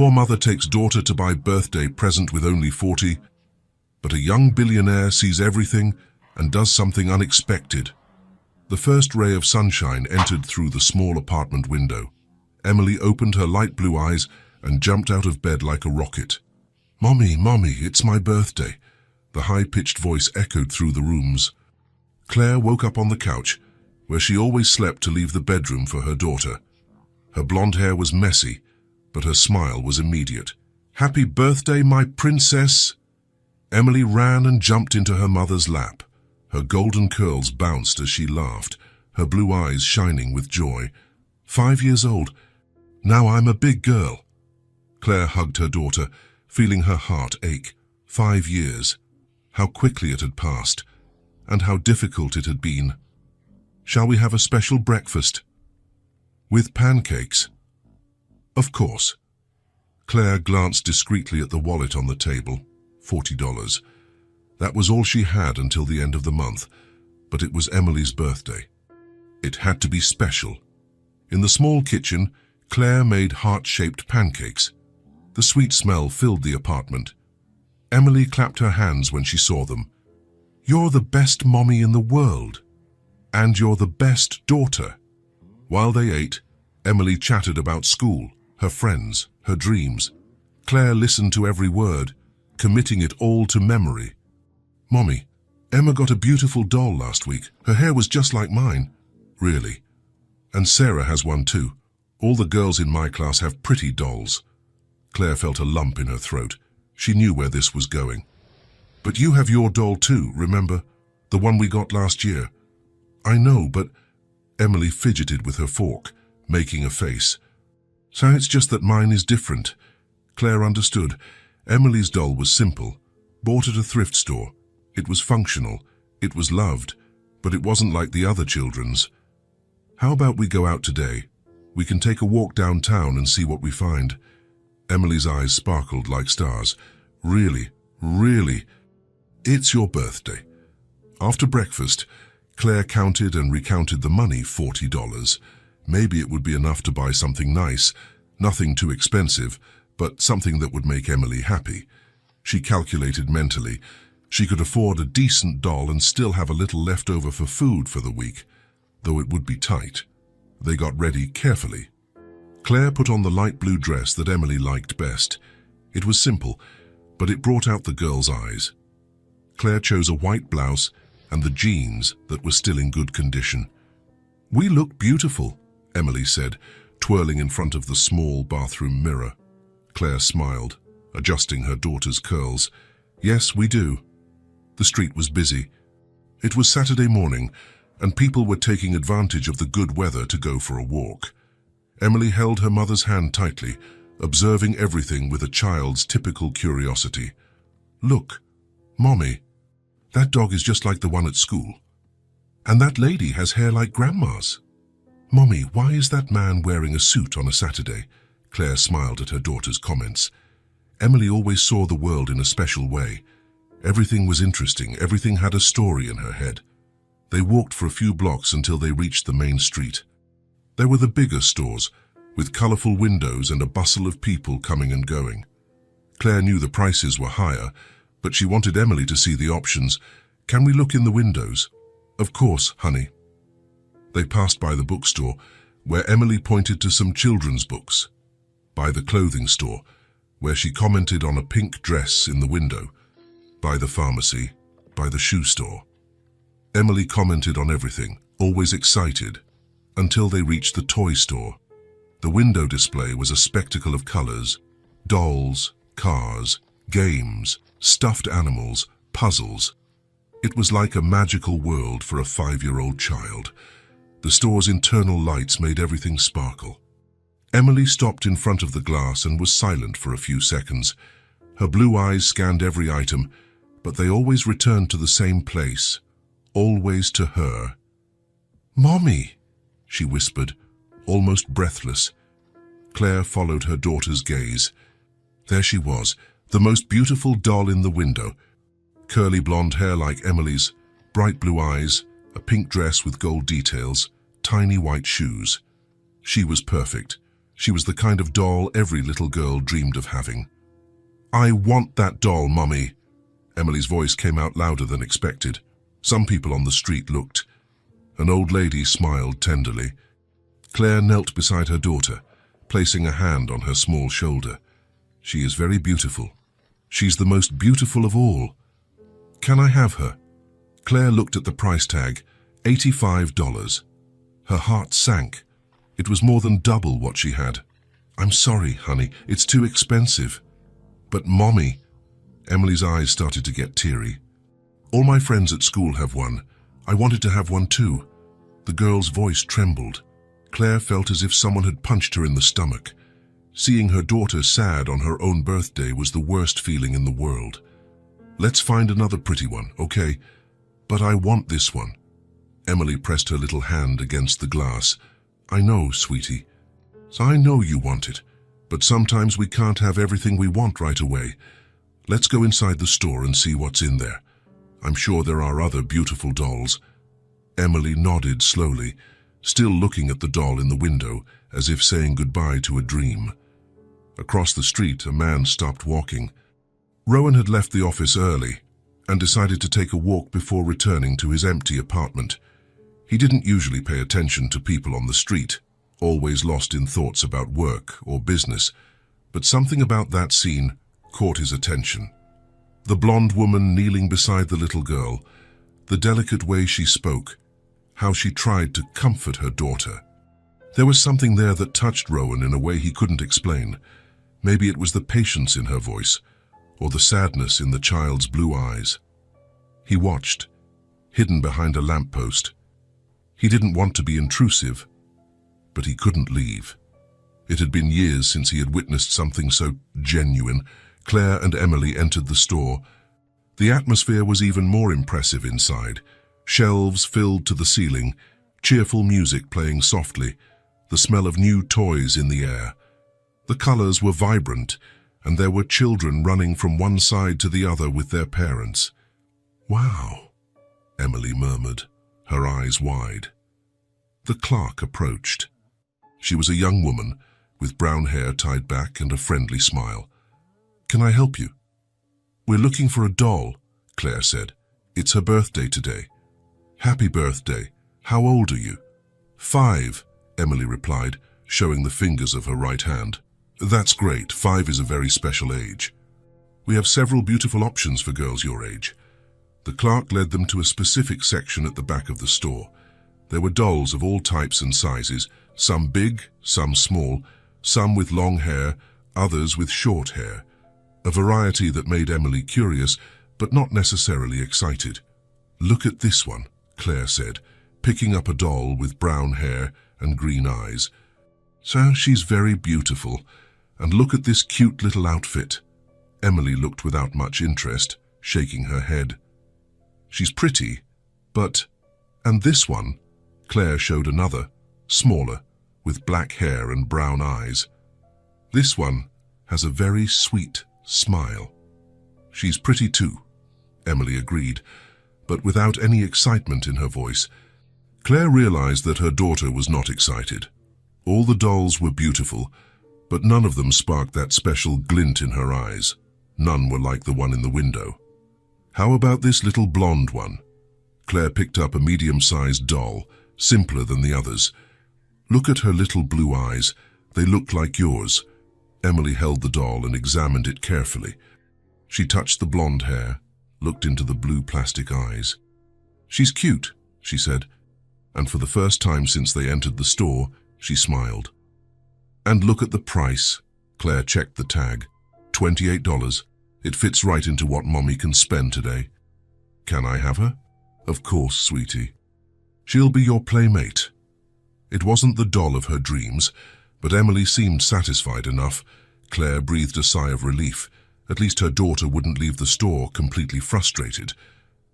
Poor mother takes daughter to buy birthday present with only 40, but a young billionaire sees everything and does something unexpected. The first ray of sunshine entered through the small apartment window. Emily opened her light blue eyes and jumped out of bed like a rocket. "Mommy, Mommy, it's my birthday." The high-pitched voice echoed through the rooms. Claire woke up on the couch, where she always slept to leave the bedroom for her daughter. Her blonde hair was messy, but her smile was immediate. "Happy birthday, my princess!" Emily ran and jumped into her mother's lap. Her golden curls bounced as she laughed, her blue eyes shining with joy. 5 years old. Now I'm a big girl. Claire hugged her daughter, feeling her heart ache. 5 years. How quickly it had passed, and how difficult it had been. "Shall we have a special breakfast?" "With pancakes?" "Of course." Claire glanced discreetly at the wallet on the table. $40. That was all she had until the end of the month, but it was Emily's birthday. It had to be special. In the small kitchen, Claire made heart-shaped pancakes. The sweet smell filled the apartment. Emily clapped her hands when she saw them. "You're the best mommy in the world. And you're the best daughter." While they ate, Emily chatted about school, her friends, her dreams. Claire listened to every word, committing it all to memory. "Mommy, Emma got a beautiful doll last week. Her hair was just like mine." "Really? And Sarah has one too. All the girls in my class have pretty dolls." Claire felt a lump in her throat. She knew where this was going. "But you have your doll too, remember? The one we got last year." "I know, but..." Emily fidgeted with her fork, making a face. "So it's just that mine is different." Claire understood. Emily's doll was simple, bought at a thrift store. It was functional, it was loved, but it wasn't like the other children's. "How about we go out today? We can take a walk downtown and see what we find." Emily's eyes sparkled like stars. "Really, really? It's your birthday." After breakfast, Claire counted and recounted the money, $40. Maybe it would be enough to buy something nice, nothing too expensive, but something that would make Emily happy. She calculated mentally. She could afford a decent doll and still have a little left over for food for the week, though it would be tight. They got ready carefully. Claire put on the light blue dress that Emily liked best. It was simple, but it brought out the girl's eyes. Claire chose a white blouse and the jeans that were still in good condition. "We look beautiful," Emily said, twirling in front of the small bathroom mirror. Claire smiled, adjusting her daughter's curls. "Yes, we do." The street was busy. It was Saturday morning, and people were taking advantage of the good weather to go for a walk. Emily held her mother's hand tightly, observing everything with a child's typical curiosity. "Look, Mommy, that dog is just like the one at school. And that lady has hair like Grandma's. Mommy, why is that man wearing a suit on a Saturday?" Claire smiled at her daughter's comments. Emily always saw the world in a special way. Everything was interesting, everything had a story in her head. They walked for a few blocks until they reached the main street. There were the bigger stores, with colorful windows and a bustle of people coming and going. Claire knew the prices were higher, but she wanted Emily to see the options. "Can we look in the windows?" "Of course, honey." They passed by the bookstore, where Emily pointed to some children's books. By the clothing store, where she commented on a pink dress in the window. By the pharmacy, by the shoe store. Emily commented on everything, always excited, until they reached the toy store. The window display was a spectacle of colors: dolls, cars, games, stuffed animals, puzzles. It was like a magical world for a 5-year-old child. The store's internal lights made everything sparkle. Emily stopped in front of the glass and was silent for a few seconds. Her blue eyes scanned every item, but they always returned to the same place, always to her. "Mommy," she whispered, almost breathless. Claire followed her daughter's gaze. There she was, the most beautiful doll in the window. Curly blonde hair like Emily's, bright blue eyes, a pink dress with gold details, tiny white shoes. She was perfect. She was the kind of doll every little girl dreamed of having. "I want that doll, Mummy." Emily's voice came out louder than expected. Some people on the street looked. An old lady smiled tenderly. Claire knelt beside her daughter, placing a hand on her small shoulder. "She is very beautiful. She's the most beautiful of all. Can I have her?" Claire looked at the price tag, $85. Her heart sank. It was more than double what she had. "I'm sorry, honey, it's too expensive." "But Mommy," Emily's eyes started to get teary. "All my friends at school have one. I wanted to have one too." The girl's voice trembled. Claire felt as if someone had punched her in the stomach. Seeing her daughter sad on her own birthday was the worst feeling in the world. "Let's find another pretty one, okay? But I want this one." Emily pressed her little hand against the glass. "I know, sweetie. So I know you want it, but sometimes we can't have everything we want right away. Let's go inside the store and see what's in there. I'm sure there are other beautiful dolls." Emily nodded slowly, still looking at the doll in the window, as if saying goodbye to a dream. Across the street, a man stopped walking. Rowan had left the office early and decided to take a walk before returning to his empty apartment. He didn't usually pay attention to people on the street, always lost in thoughts about work or business, but something about that scene caught his attention. The blonde woman kneeling beside the little girl, the delicate way she spoke, how she tried to comfort her daughter. There was something there that touched Rowan in a way he couldn't explain. Maybe it was the patience in her voice, or the sadness in the child's blue eyes. He watched, hidden behind a lamppost. He didn't want to be intrusive, but he couldn't leave. It had been years since he had witnessed something so genuine. Claire and Emily entered the store. The atmosphere was even more impressive inside. Shelves filled to the ceiling, cheerful music playing softly, the smell of new toys in the air. The colors were vibrant, and there were children running from one side to the other with their parents. "Wow," Emily murmured, her eyes wide. The clerk approached. She was a young woman, with brown hair tied back and a friendly smile. "Can I help you?" "We're looking for a doll," Claire said. "It's her birthday today." "Happy birthday. How old are you?" "5, Emily replied, showing the fingers of her right hand. "That's great. 5 is a very special age. We have several beautiful options for girls your age." The clerk led them to a specific section at the back of the store. There were dolls of all types and sizes, some big, some small, some with long hair, others with short hair. A variety that made Emily curious, but not necessarily excited. "Look at this one," Claire said, picking up a doll with brown hair and green eyes. "So she's very beautiful. And look at this cute little outfit." Emily looked without much interest, shaking her head. "She's pretty, but..." "And this one?" Claire showed another, smaller, with black hair and brown eyes. "This one has a very sweet smile." "She's pretty too," Emily agreed, but without any excitement in her voice. Claire realized that her daughter was not excited. All the dolls were beautiful, but none of them sparked that special glint in her eyes. None were like the one in the window. "How about this little blonde one?" Claire picked up a medium-sized doll, simpler than the others. "Look at her little blue eyes. They look like yours." Emily held the doll and examined it carefully. She touched the blonde hair, looked into the blue plastic eyes. "She's cute," she said, and for the first time since they entered the store, she smiled. "And look at the price." Claire checked the tag. $28. It fits right into what Mommy can spend today. "Can I have her?" "Of course, sweetie. She'll be your playmate." It wasn't the doll of her dreams, but Emily seemed satisfied enough. Claire breathed a sigh of relief. At least her daughter wouldn't leave the store completely frustrated.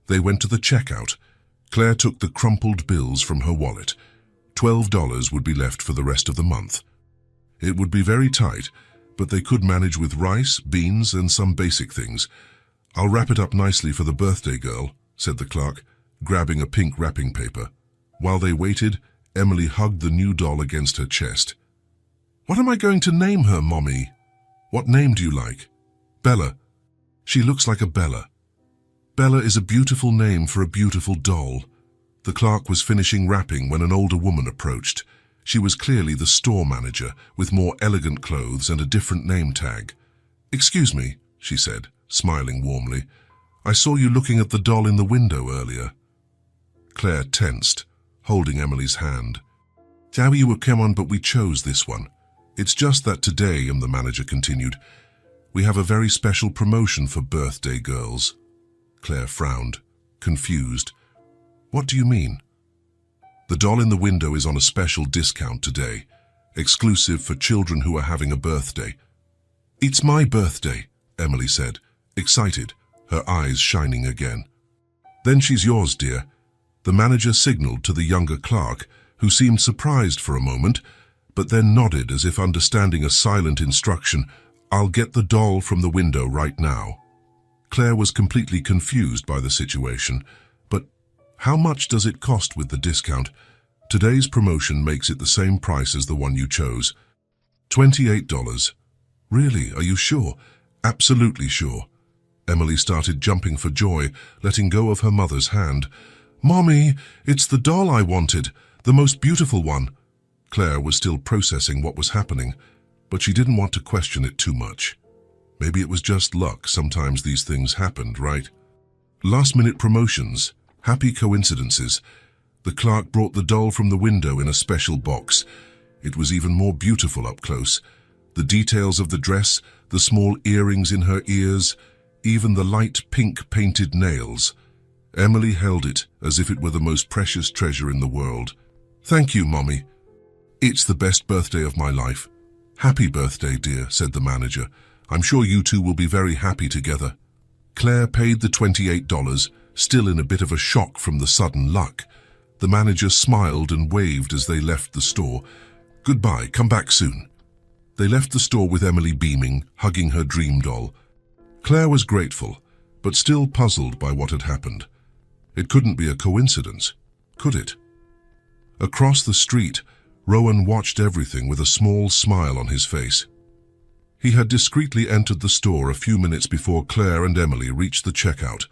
They went to the checkout. Claire took the crumpled bills from her wallet. $12 would be left for the rest of the month. It would be very tight, but they could manage with rice, beans, and some basic things. "I'll wrap it up nicely for the birthday girl," said the clerk, grabbing a pink wrapping paper. While they waited, Emily hugged the new doll against her chest. What am I going to name her, Mommy? What name do you like? Bella. She looks like a Bella. Bella is a beautiful name for a beautiful doll. The clerk was finishing wrapping when an older woman approached. She was clearly the store manager, with more elegant clothes and a different name tag. "Excuse me," she said, smiling warmly. "I saw you looking at the doll in the window earlier." Claire tensed, holding Emily's hand. "Sorry you were come on, but we chose this one. It's just that today," the manager continued, "we have a very special promotion for birthday girls." Claire frowned, confused. "What do you mean?" "The doll in the window is on a special discount today, exclusive for children who are having a birthday." "It's my birthday," Emily said, excited, her eyes shining again. "Then she's yours, dear." The manager signaled to the younger clerk, who seemed surprised for a moment, but then nodded as if understanding a silent instruction. "I'll get the doll from the window right now." Claire was completely confused by the situation. "But how much does it cost with the discount?" "Today's promotion makes it the same price as the one you chose. $28. "Really? Are you sure?" "Absolutely sure." Emily started jumping for joy, letting go of her mother's hand. "Mommy, it's the doll I wanted, the most beautiful one." Claire was still processing what was happening, but she didn't want to question it too much. Maybe it was just luck. Sometimes these things happened, right? Last-minute promotions, happy coincidences. The clerk brought the doll from the window in a special box. It was even more beautiful up close. The details of the dress, the small earrings in her ears, even the light pink painted nails. Emily held it as if it were the most precious treasure in the world. "Thank you, Mommy. It's the best birthday of my life." "Happy birthday, dear," said the manager. "I'm sure you two will be very happy together." Claire paid the $28, still in a bit of a shock from the sudden luck. The manager smiled and waved as they left the store. "Goodbye, come back soon." They left the store with Emily beaming, hugging her dream doll. Claire was grateful, but still puzzled by what had happened. It couldn't be a coincidence, could it? Across the street, Rowan watched everything with a small smile on his face. He had discreetly entered the store a few minutes before Claire and Emily reached the checkout.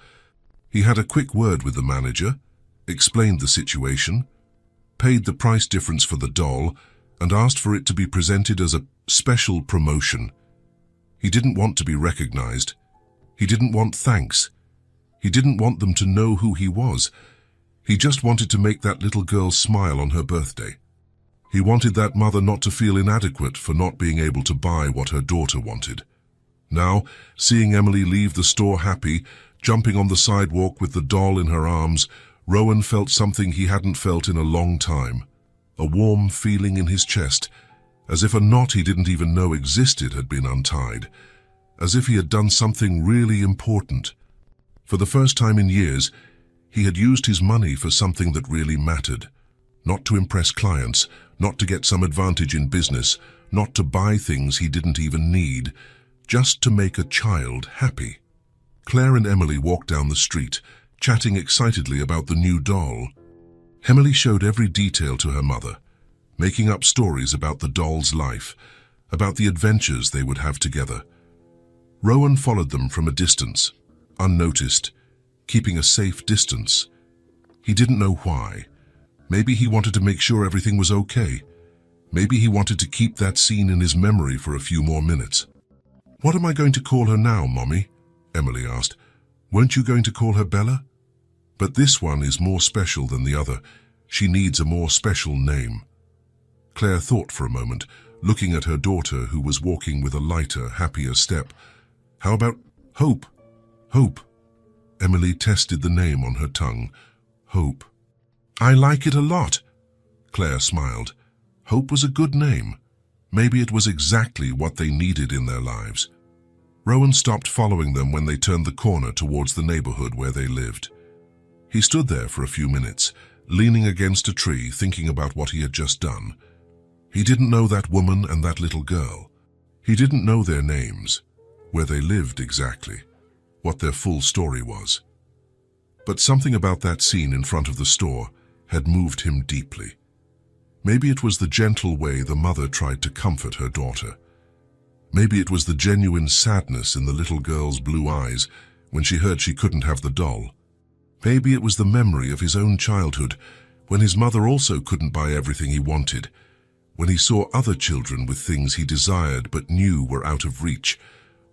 He had a quick word with the manager, explained the situation, paid the price difference for the doll, and asked for it to be presented as a special promotion. He didn't want to be recognized. He didn't want thanks. He didn't want them to know who he was. He just wanted to make that little girl smile on her birthday. He wanted that mother not to feel inadequate for not being able to buy what her daughter wanted. Now, seeing Emily leave the store happy, jumping on the sidewalk with the doll in her arms, Rowan felt something he hadn't felt in a long time. A warm feeling in his chest, as if a knot he didn't even know existed had been untied, as if he had done something really important. For the first time in years, he had used his money for something that really mattered. Not to impress clients, not to get some advantage in business, not to buy things he didn't even need, just to make a child happy. Claire and Emily walked down the street, chatting excitedly about the new doll. Emily showed every detail to her mother, making up stories about the doll's life, about the adventures they would have together. Rowan followed them from a distance, unnoticed, keeping a safe distance. He didn't know why. Maybe he wanted to make sure everything was okay. Maybe he wanted to keep that scene in his memory for a few more minutes. "What am I going to call her now, Mommy?" Emily asked. "Weren't you going to call her Bella?" "But this one is more special than the other. She needs a more special name." Claire thought for a moment, looking at her daughter who was walking with a lighter, happier step. "How about Hope?" "Hope." Emily tested the name on her tongue. "Hope." "I like it a lot." Claire smiled. Hope was a good name. Maybe it was exactly what they needed in their lives. Rowan stopped following them when they turned the corner towards the neighborhood where they lived. He stood there for a few minutes, leaning against a tree, thinking about what he had just done. He didn't know that woman and that little girl. He didn't know their names, where they lived exactly, what their full story was. But something about that scene in front of the store had moved him deeply. Maybe it was the gentle way the mother tried to comfort her daughter. Maybe it was the genuine sadness in the little girl's blue eyes when she heard she couldn't have the doll. Maybe it was the memory of his own childhood, when his mother also couldn't buy everything he wanted, when he saw other children with things he desired but knew were out of reach.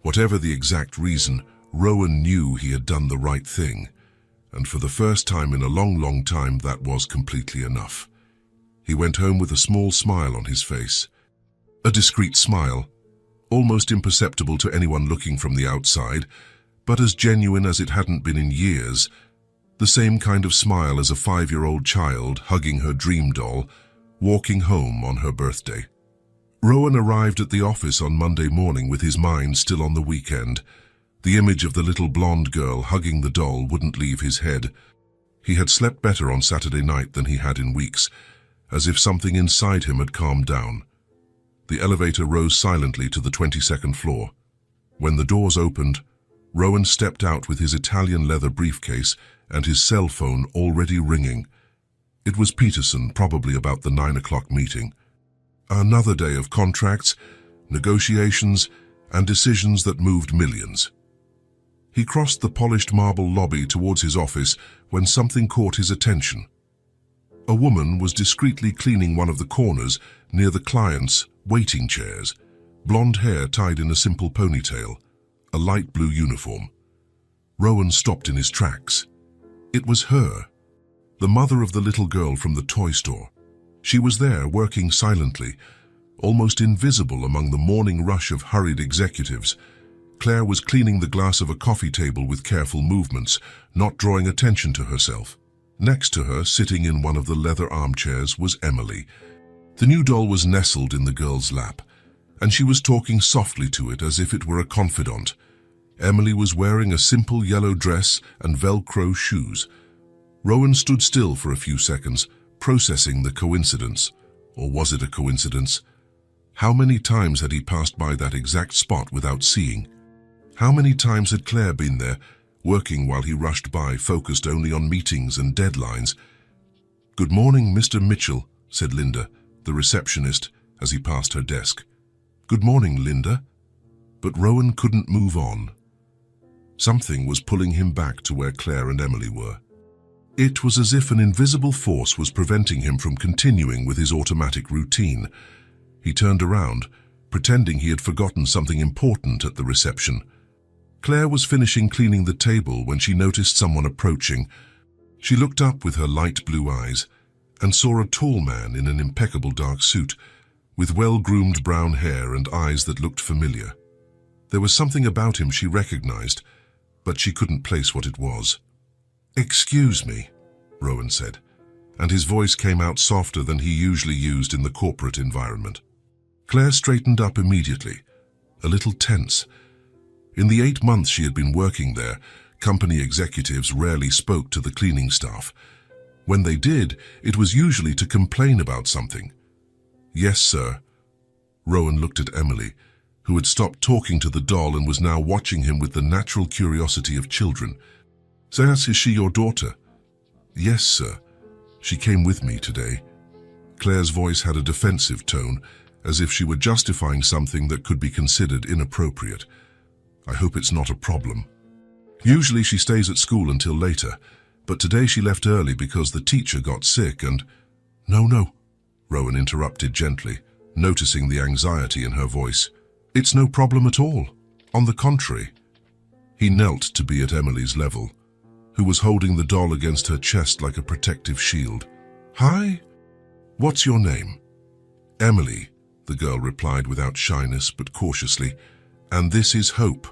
Whatever the exact reason, Rowan knew he had done the right thing, and for the first time in a long, long time that was completely enough. He went home with a small smile on his face. A discreet smile, almost imperceptible to anyone looking from the outside, but as genuine as it hadn't been in years. The same kind of smile as a 5-year-old child hugging her dream doll, walking home on her birthday. Rowan arrived at the office on Monday morning with his mind still on the weekend. The image of the little blonde girl hugging the doll wouldn't leave his head. He had slept better on Saturday night than he had in weeks, as if something inside him had calmed down. The elevator rose silently to the 22nd floor. When the doors opened, Rowan stepped out with his Italian leather briefcase and his cell phone already ringing. It was Peterson, probably about the 9 o'clock meeting. Another day of contracts, negotiations, and decisions that moved millions. He crossed the polished marble lobby towards his office when something caught his attention. A woman was discreetly cleaning one of the corners near the client's waiting chairs, blonde hair tied in a simple ponytail, a light blue uniform. Rowan stopped in his tracks. It was her, the mother of the little girl from the toy store. She was there working silently, almost invisible among the morning rush of hurried executives. Claire was cleaning the glass of a coffee table with careful movements, not drawing attention to herself. Next to her, sitting in one of the leather armchairs, was Emily. The new doll was nestled in the girl's lap, and she was talking softly to it as if it were a confidant. Emily was wearing a simple yellow dress and Velcro shoes. Rowan stood still for a few seconds, processing the coincidence. Or was it a coincidence? How many times had he passed by that exact spot without seeing? How many times had Claire been there, working while he rushed by, focused only on meetings and deadlines? "Good morning, Mr. Mitchell," said Linda, the receptionist, as he passed her desk. "Good morning, Linda." But Rowan couldn't move on. Something was pulling him back to where Claire and Emily were. It was as if an invisible force was preventing him from continuing with his automatic routine. He turned around, pretending he had forgotten something important at the reception. Claire was finishing cleaning the table when she noticed someone approaching. She looked up with her light blue eyes and saw a tall man in an impeccable dark suit, with well-groomed brown hair and eyes that looked familiar. There was something about him she recognized, but she couldn't place what it was. "Excuse me," Rowan said, and his voice came out softer than he usually used in the corporate environment. Claire straightened up immediately, a little tense. In the 8 months she had been working there, company executives rarely spoke to the cleaning staff. When they did, it was usually to complain about something. "Yes, sir." Rowan looked at Emily, who had stopped talking to the doll and was now watching him with the natural curiosity of children. "Is she your daughter?" "Yes, sir. She came with me today." Claire's voice had a defensive tone, as if she were justifying something that could be considered inappropriate. "I hope it's not a problem. Usually she stays at school until later, but today she left early because the teacher got sick and—" No, Rowan interrupted gently, noticing the anxiety in her voice. "It's no problem at all. On the contrary." He knelt to be at Emily's level, who was holding the doll against her chest like a protective shield. "Hi, what's your name?" "Emily," the girl replied without shyness but cautiously. "And this is Hope."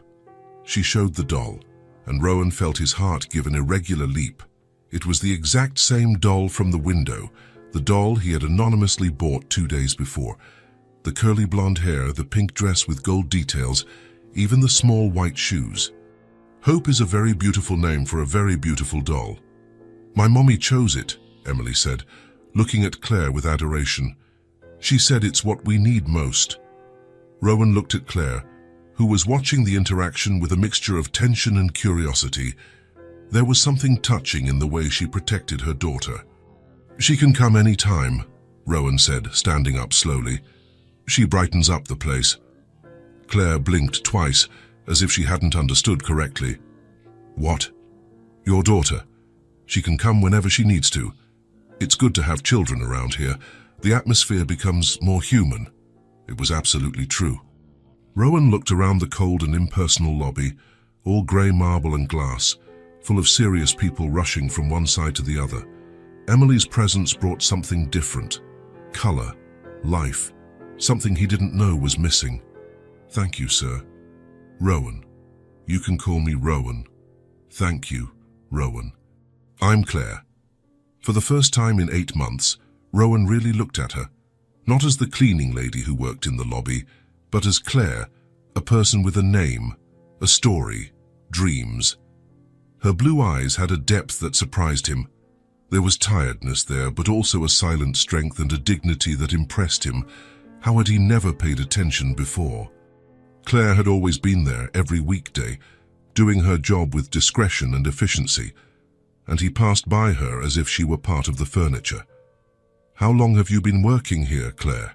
She showed the doll, and Rowan felt his heart give an irregular leap. It was the exact same doll from the window, the doll he had anonymously bought 2 days before. The curly blonde hair, the pink dress with gold details, even the small white shoes. "Hope is a very beautiful name for a very beautiful doll." "My mommy chose it," Emily said, looking at Claire with adoration. "She said it's what we need most." Rowan looked at Claire, who was watching the interaction with a mixture of tension and curiosity. There was something touching in the way she protected her daughter. "She can come any time," Rowan said, standing up slowly. She brightens up the place. Claire blinked twice, as if she hadn't understood correctly. What? Your daughter. She can come whenever she needs to. It's good to have children around here. The atmosphere becomes more human. It was absolutely true. Rowan looked around the cold and impersonal lobby, all grey marble and glass, full of serious people rushing from one side to the other. Emily's presence brought something different. Colour, life, something he didn't know was missing. Thank you, sir. Rowan. You can call me Rowan. Thank you, Rowan. I'm Claire. For the first time in 8 months, Rowan really looked at her, not as the cleaning lady who worked in the lobby, but as Claire, a person with a name, a story, dreams. Her blue eyes had a depth that surprised him. There was tiredness there, but also a silent strength and a dignity that impressed him. How had he never paid attention before? Claire had always been there every weekday, doing her job with discretion and efficiency, and he passed by her as if she were part of the furniture. How long have you been working here, Claire?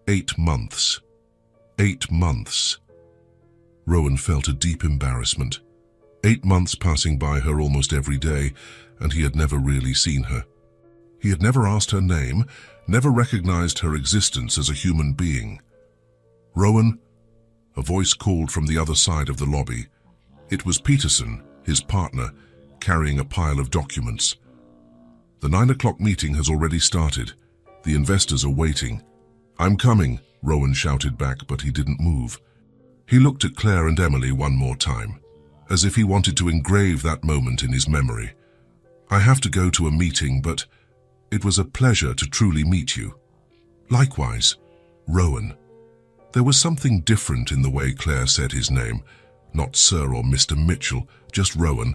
8 months. 8 months. Rowan felt a deep embarrassment. 8 months passing by her almost every day, and he had never really seen her. He had never asked her name, never recognized her existence as a human being. Rowan? A voice called from the other side of the lobby. It was Peterson, his partner, carrying a pile of documents. The 9 o'clock meeting has already started. The investors are waiting. I'm coming, Rowan shouted back, but he didn't move. He looked at Claire and Emily one more time, as if he wanted to engrave that moment in his memory. I have to go to a meeting, but it was a pleasure to truly meet you. Likewise, Rowan. There was something different in the way Claire said his name, not Sir or Mr. Mitchell, just Rowan,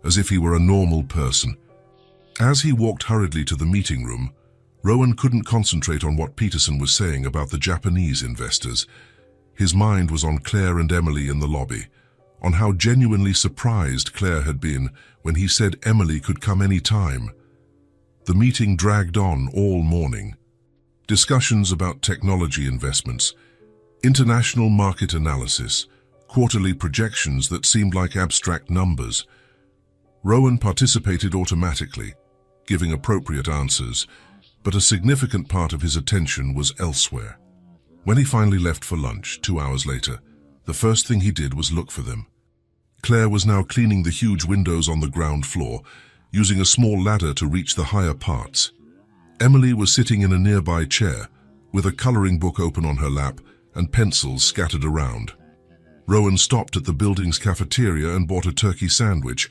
as if he were a normal person. As he walked hurriedly to the meeting room, Rowan couldn't concentrate on what Peterson was saying about the Japanese investors. His mind was on Claire and Emily in the lobby, on how genuinely surprised Claire had been when he said Emily could come any time. The meeting dragged on all morning. Discussions about technology investments, international market analysis, quarterly projections that seemed like abstract numbers. Rowan participated automatically, giving appropriate answers, but a significant part of his attention was elsewhere. When he finally left for lunch 2 hours later, the first thing he did was look for them. Claire was now cleaning the huge windows on the ground floor, using a small ladder to reach the higher parts. Emily was sitting in a nearby chair, with a coloring book open on her lap and pencils scattered around. Rowan stopped at the building's cafeteria and bought a turkey sandwich,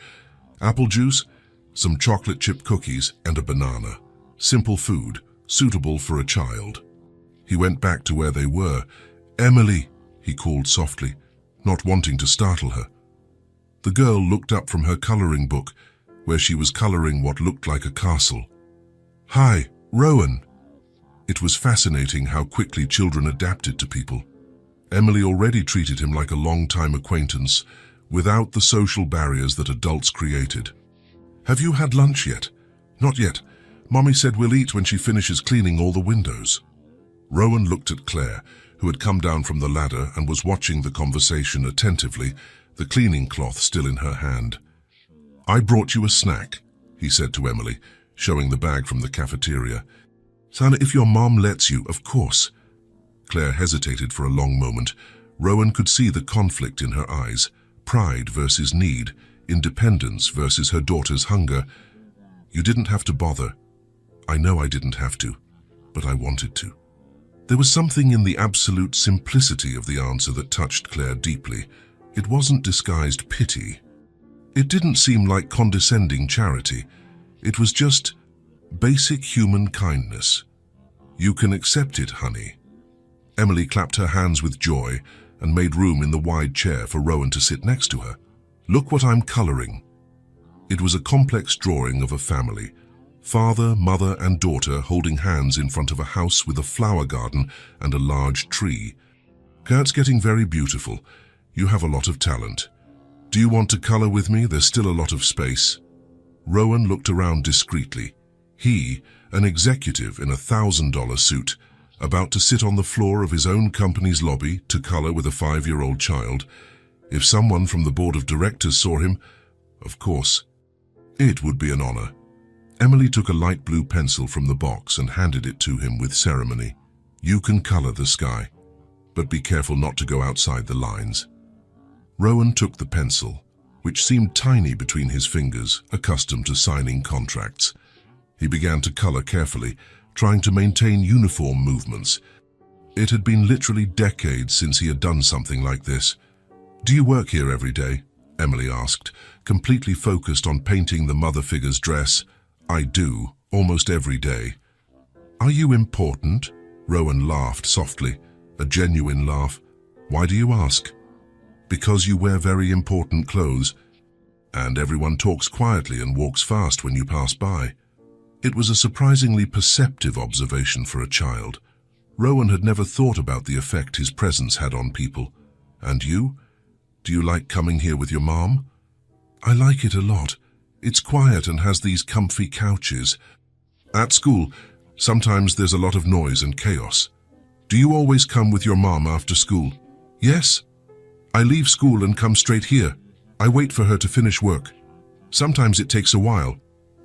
apple juice, some chocolate chip cookies, and a banana. Simple food, suitable for a child. He went back to where they were. "Emily," he called softly, not wanting to startle her. The girl looked up from her coloring book, where she was coloring what looked like a castle. "Hi, Rowan." It was fascinating how quickly children adapted to people. Emily already treated him like a long-time acquaintance, without the social barriers that adults created. "Have you had lunch yet?" "Not yet. Mommy said we'll eat when she finishes cleaning all the windows." Rowan looked at Claire, who had come down from the ladder and was watching the conversation attentively, the cleaning cloth still in her hand. "I brought you a snack," he said to Emily, showing the bag from the cafeteria. "Sana, if your mom lets you, of course." Claire hesitated for a long moment. Rowan could see the conflict in her eyes, pride versus need, independence versus her daughter's hunger. "You didn't have to bother." "I know I didn't have to, but I wanted to." There was something in the absolute simplicity of the answer that touched Claire deeply. It wasn't disguised pity. It didn't seem like condescending charity. It was just basic human kindness. "You can accept it, honey." Emily clapped her hands with joy and made room in the wide chair for Rowan to sit next to her. "Look what I'm coloring." It was a complex drawing of a family, father, mother, and daughter holding hands in front of a house with a flower garden and a large tree. "It's getting very beautiful. You have a lot of talent. Do you want to color with me? There's still a lot of space." Rowan looked around discreetly. He, an executive in a $1,000 suit, about to sit on the floor of his own company's lobby to color with a 5-year-old child. If someone from the board of directors saw him, of course, it would be an honor. Emily took a light blue pencil from the box and handed it to him with ceremony. You can color the sky, but be careful not to go outside the lines. Rowan took the pencil, which seemed tiny between his fingers, accustomed to signing contracts. He began to color carefully, trying to maintain uniform movements. It had been literally decades since he had done something like this. Do you work here every day? Emily asked, completely focused on painting the mother figure's dress. I do, almost every day. Are you important? Rowan laughed softly, a genuine laugh. Why do you ask? Because you wear very important clothes, and everyone talks quietly and walks fast when you pass by. It was a surprisingly perceptive observation for a child. Rowan had never thought about the effect his presence had on people. And you? Do you like coming here with your mom? I like it a lot. It's quiet and has these comfy couches. At school, sometimes there's a lot of noise and chaos. Do you always come with your mom after school? Yes. I leave school and come straight here. I wait for her to finish work. Sometimes it takes a while,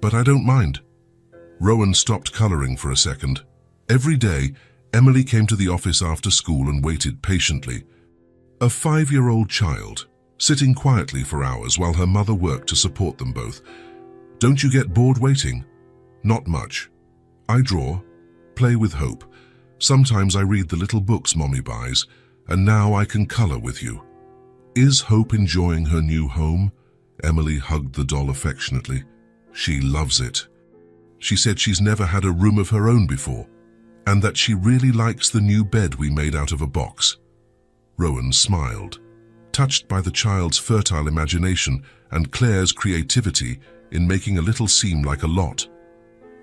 but I don't mind. Rowan stopped coloring for a second. Every day, Emily came to the office after school and waited patiently. A 5-year-old child, sitting quietly for hours while her mother worked to support them both. Don't you get bored waiting? Not much. I draw, play with Hope. Sometimes I read the little books Mommy buys, and now I can color with you. Is Hope enjoying her new home? Emily hugged the doll affectionately. She loves it. She said she's never had a room of her own before, and that she really likes the new bed we made out of a box. Rowan smiled, touched by the child's fertile imagination and Claire's creativity in making a little seem like a lot.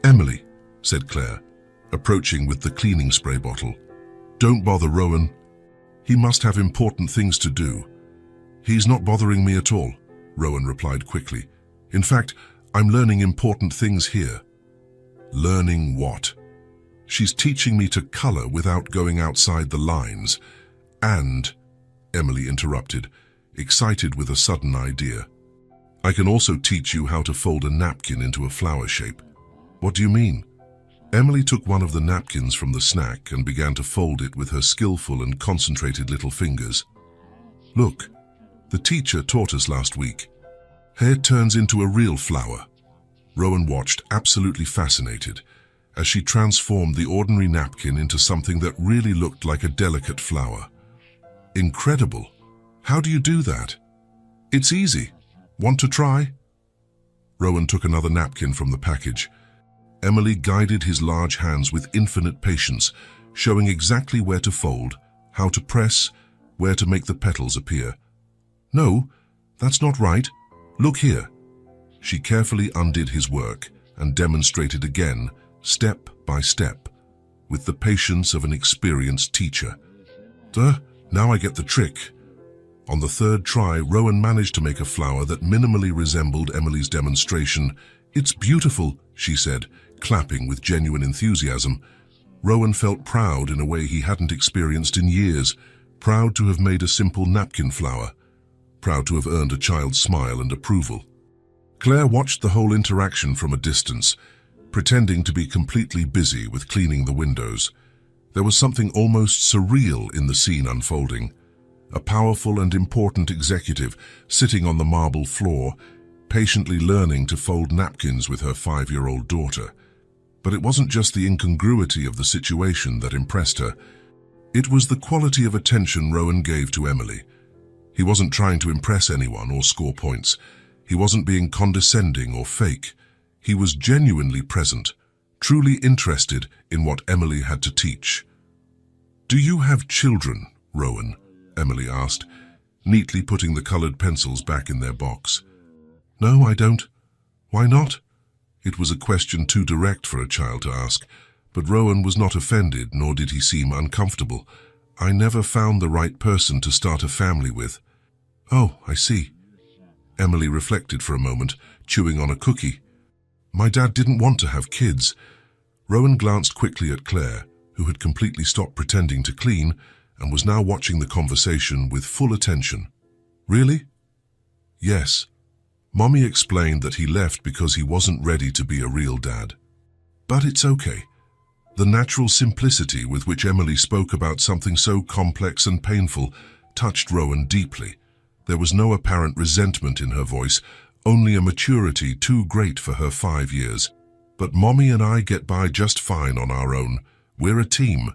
Emily, said Claire, approaching with the cleaning spray bottle. Don't bother Rowan. He must have important things to do. He's not bothering me at all, Rowan replied quickly. In fact, I'm learning important things here. Learning what? She's teaching me to color without going outside the lines. And, Emily interrupted, excited with a sudden idea. I can also teach you how to fold a napkin into a flower shape. What do you mean? Emily took one of the napkins from the snack and began to fold it with her skillful and concentrated little fingers. Look, the teacher taught us last week. Hair turns into a real flower. Rowan watched, absolutely fascinated, as she transformed the ordinary napkin into something that really looked like a delicate flower. Incredible. How do you do that? It's easy. Want to try? Rowan took another napkin from the package. Emily guided his large hands with infinite patience, showing exactly where to fold, how to press, where to make the petals appear. No, that's not right. Look here. She carefully undid his work and demonstrated again, step by step, with the patience of an experienced teacher. Now I get the trick. On the third try, Rowan managed to make a flower that minimally resembled Emily's demonstration. It's beautiful, she said, clapping with genuine enthusiasm. Rowan felt proud in a way he hadn't experienced in years, proud to have made a simple napkin flower, proud to have earned a child's smile and approval. Claire watched the whole interaction from a distance, pretending to be completely busy with cleaning the windows. There was something almost surreal in the scene unfolding. A powerful and important executive sitting on the marble floor, patiently learning to fold napkins with her 5-year-old daughter. But it wasn't just the incongruity of the situation that impressed her. It was the quality of attention Rowan gave to Emily. He wasn't trying to impress anyone or score points. He wasn't being condescending or fake. He was genuinely present, truly interested in what Emily had to teach. Do you have children, Rowan? Emily asked, neatly putting the colored pencils back in their box. No, I don't. Why not? It was a question too direct for a child to ask, but Rowan was not offended, nor did he seem uncomfortable. I never found the right person to start a family with. Oh, I see. Emily reflected for a moment, chewing on a cookie. My dad didn't want to have kids. Rowan glanced quickly at Claire, who had completely stopped pretending to clean and was now watching the conversation with full attention. Really? Yes. Mommy explained that he left because he wasn't ready to be a real dad. But it's okay. The natural simplicity with which Emily spoke about something so complex and painful touched Rowan deeply. There was no apparent resentment in her voice, only a maturity too great for her 5 years. But Mommy and I get by just fine on our own. We're a team.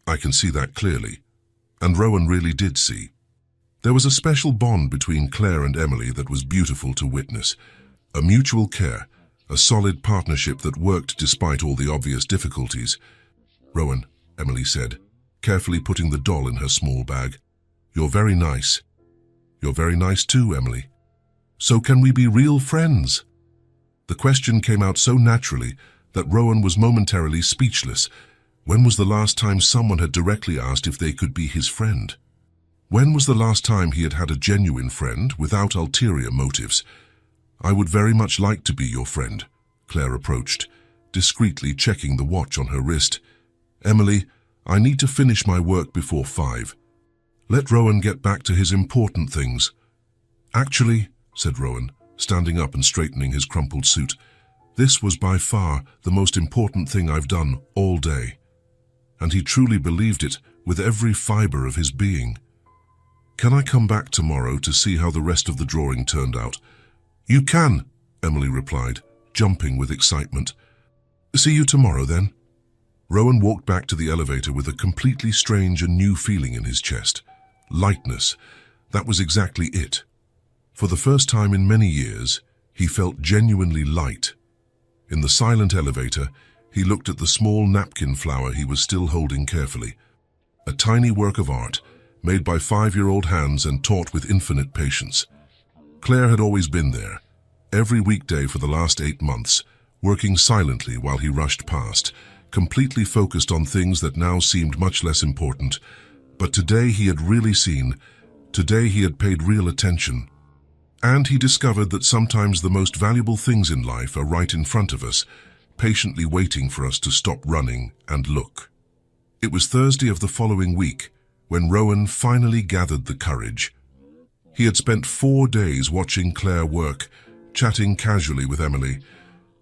I can see that clearly. And Rowan really did see. There was a special bond between Claire and Emily that was beautiful to witness. A mutual care, a solid partnership that worked despite all the obvious difficulties. Rowan, Emily said, carefully putting the doll in her small bag. You're very nice. You're very nice too, Emily. So can we be real friends? The question came out so naturally that Rowan was momentarily speechless. When was the last time someone had directly asked if they could be his friend? When was the last time he had had a genuine friend without ulterior motives? I would very much like to be your friend, Claire approached, discreetly checking the watch on her wrist. Emily, I need to finish my work before 5. Let Rowan get back to his important things. Actually, said Rowan, standing up and straightening his crumpled suit, this was by far the most important thing I've done all day. And he truly believed it with every fiber of his being. Can I come back tomorrow to see how the rest of the drawing turned out? You can, Emily replied, jumping with excitement. See you tomorrow, then. Rowan walked back to the elevator with a completely strange and new feeling in his chest. Lightness. That was exactly it. For the first time in many years, he felt genuinely light. In the silent elevator, he looked at the small napkin flower he was still holding carefully. A tiny work of art, made by 5-year-old hands and taught with infinite patience. Claire had always been there, every weekday for the last 8 months, working silently while he rushed past, completely focused on things that now seemed much less important. But today he had really seen, today he had paid real attention. And he discovered that sometimes the most valuable things in life are right in front of us, patiently waiting for us to stop running and look. It was Thursday of the following week when Rowan finally gathered the courage. He had spent 4 days watching Claire work, chatting casually with Emily,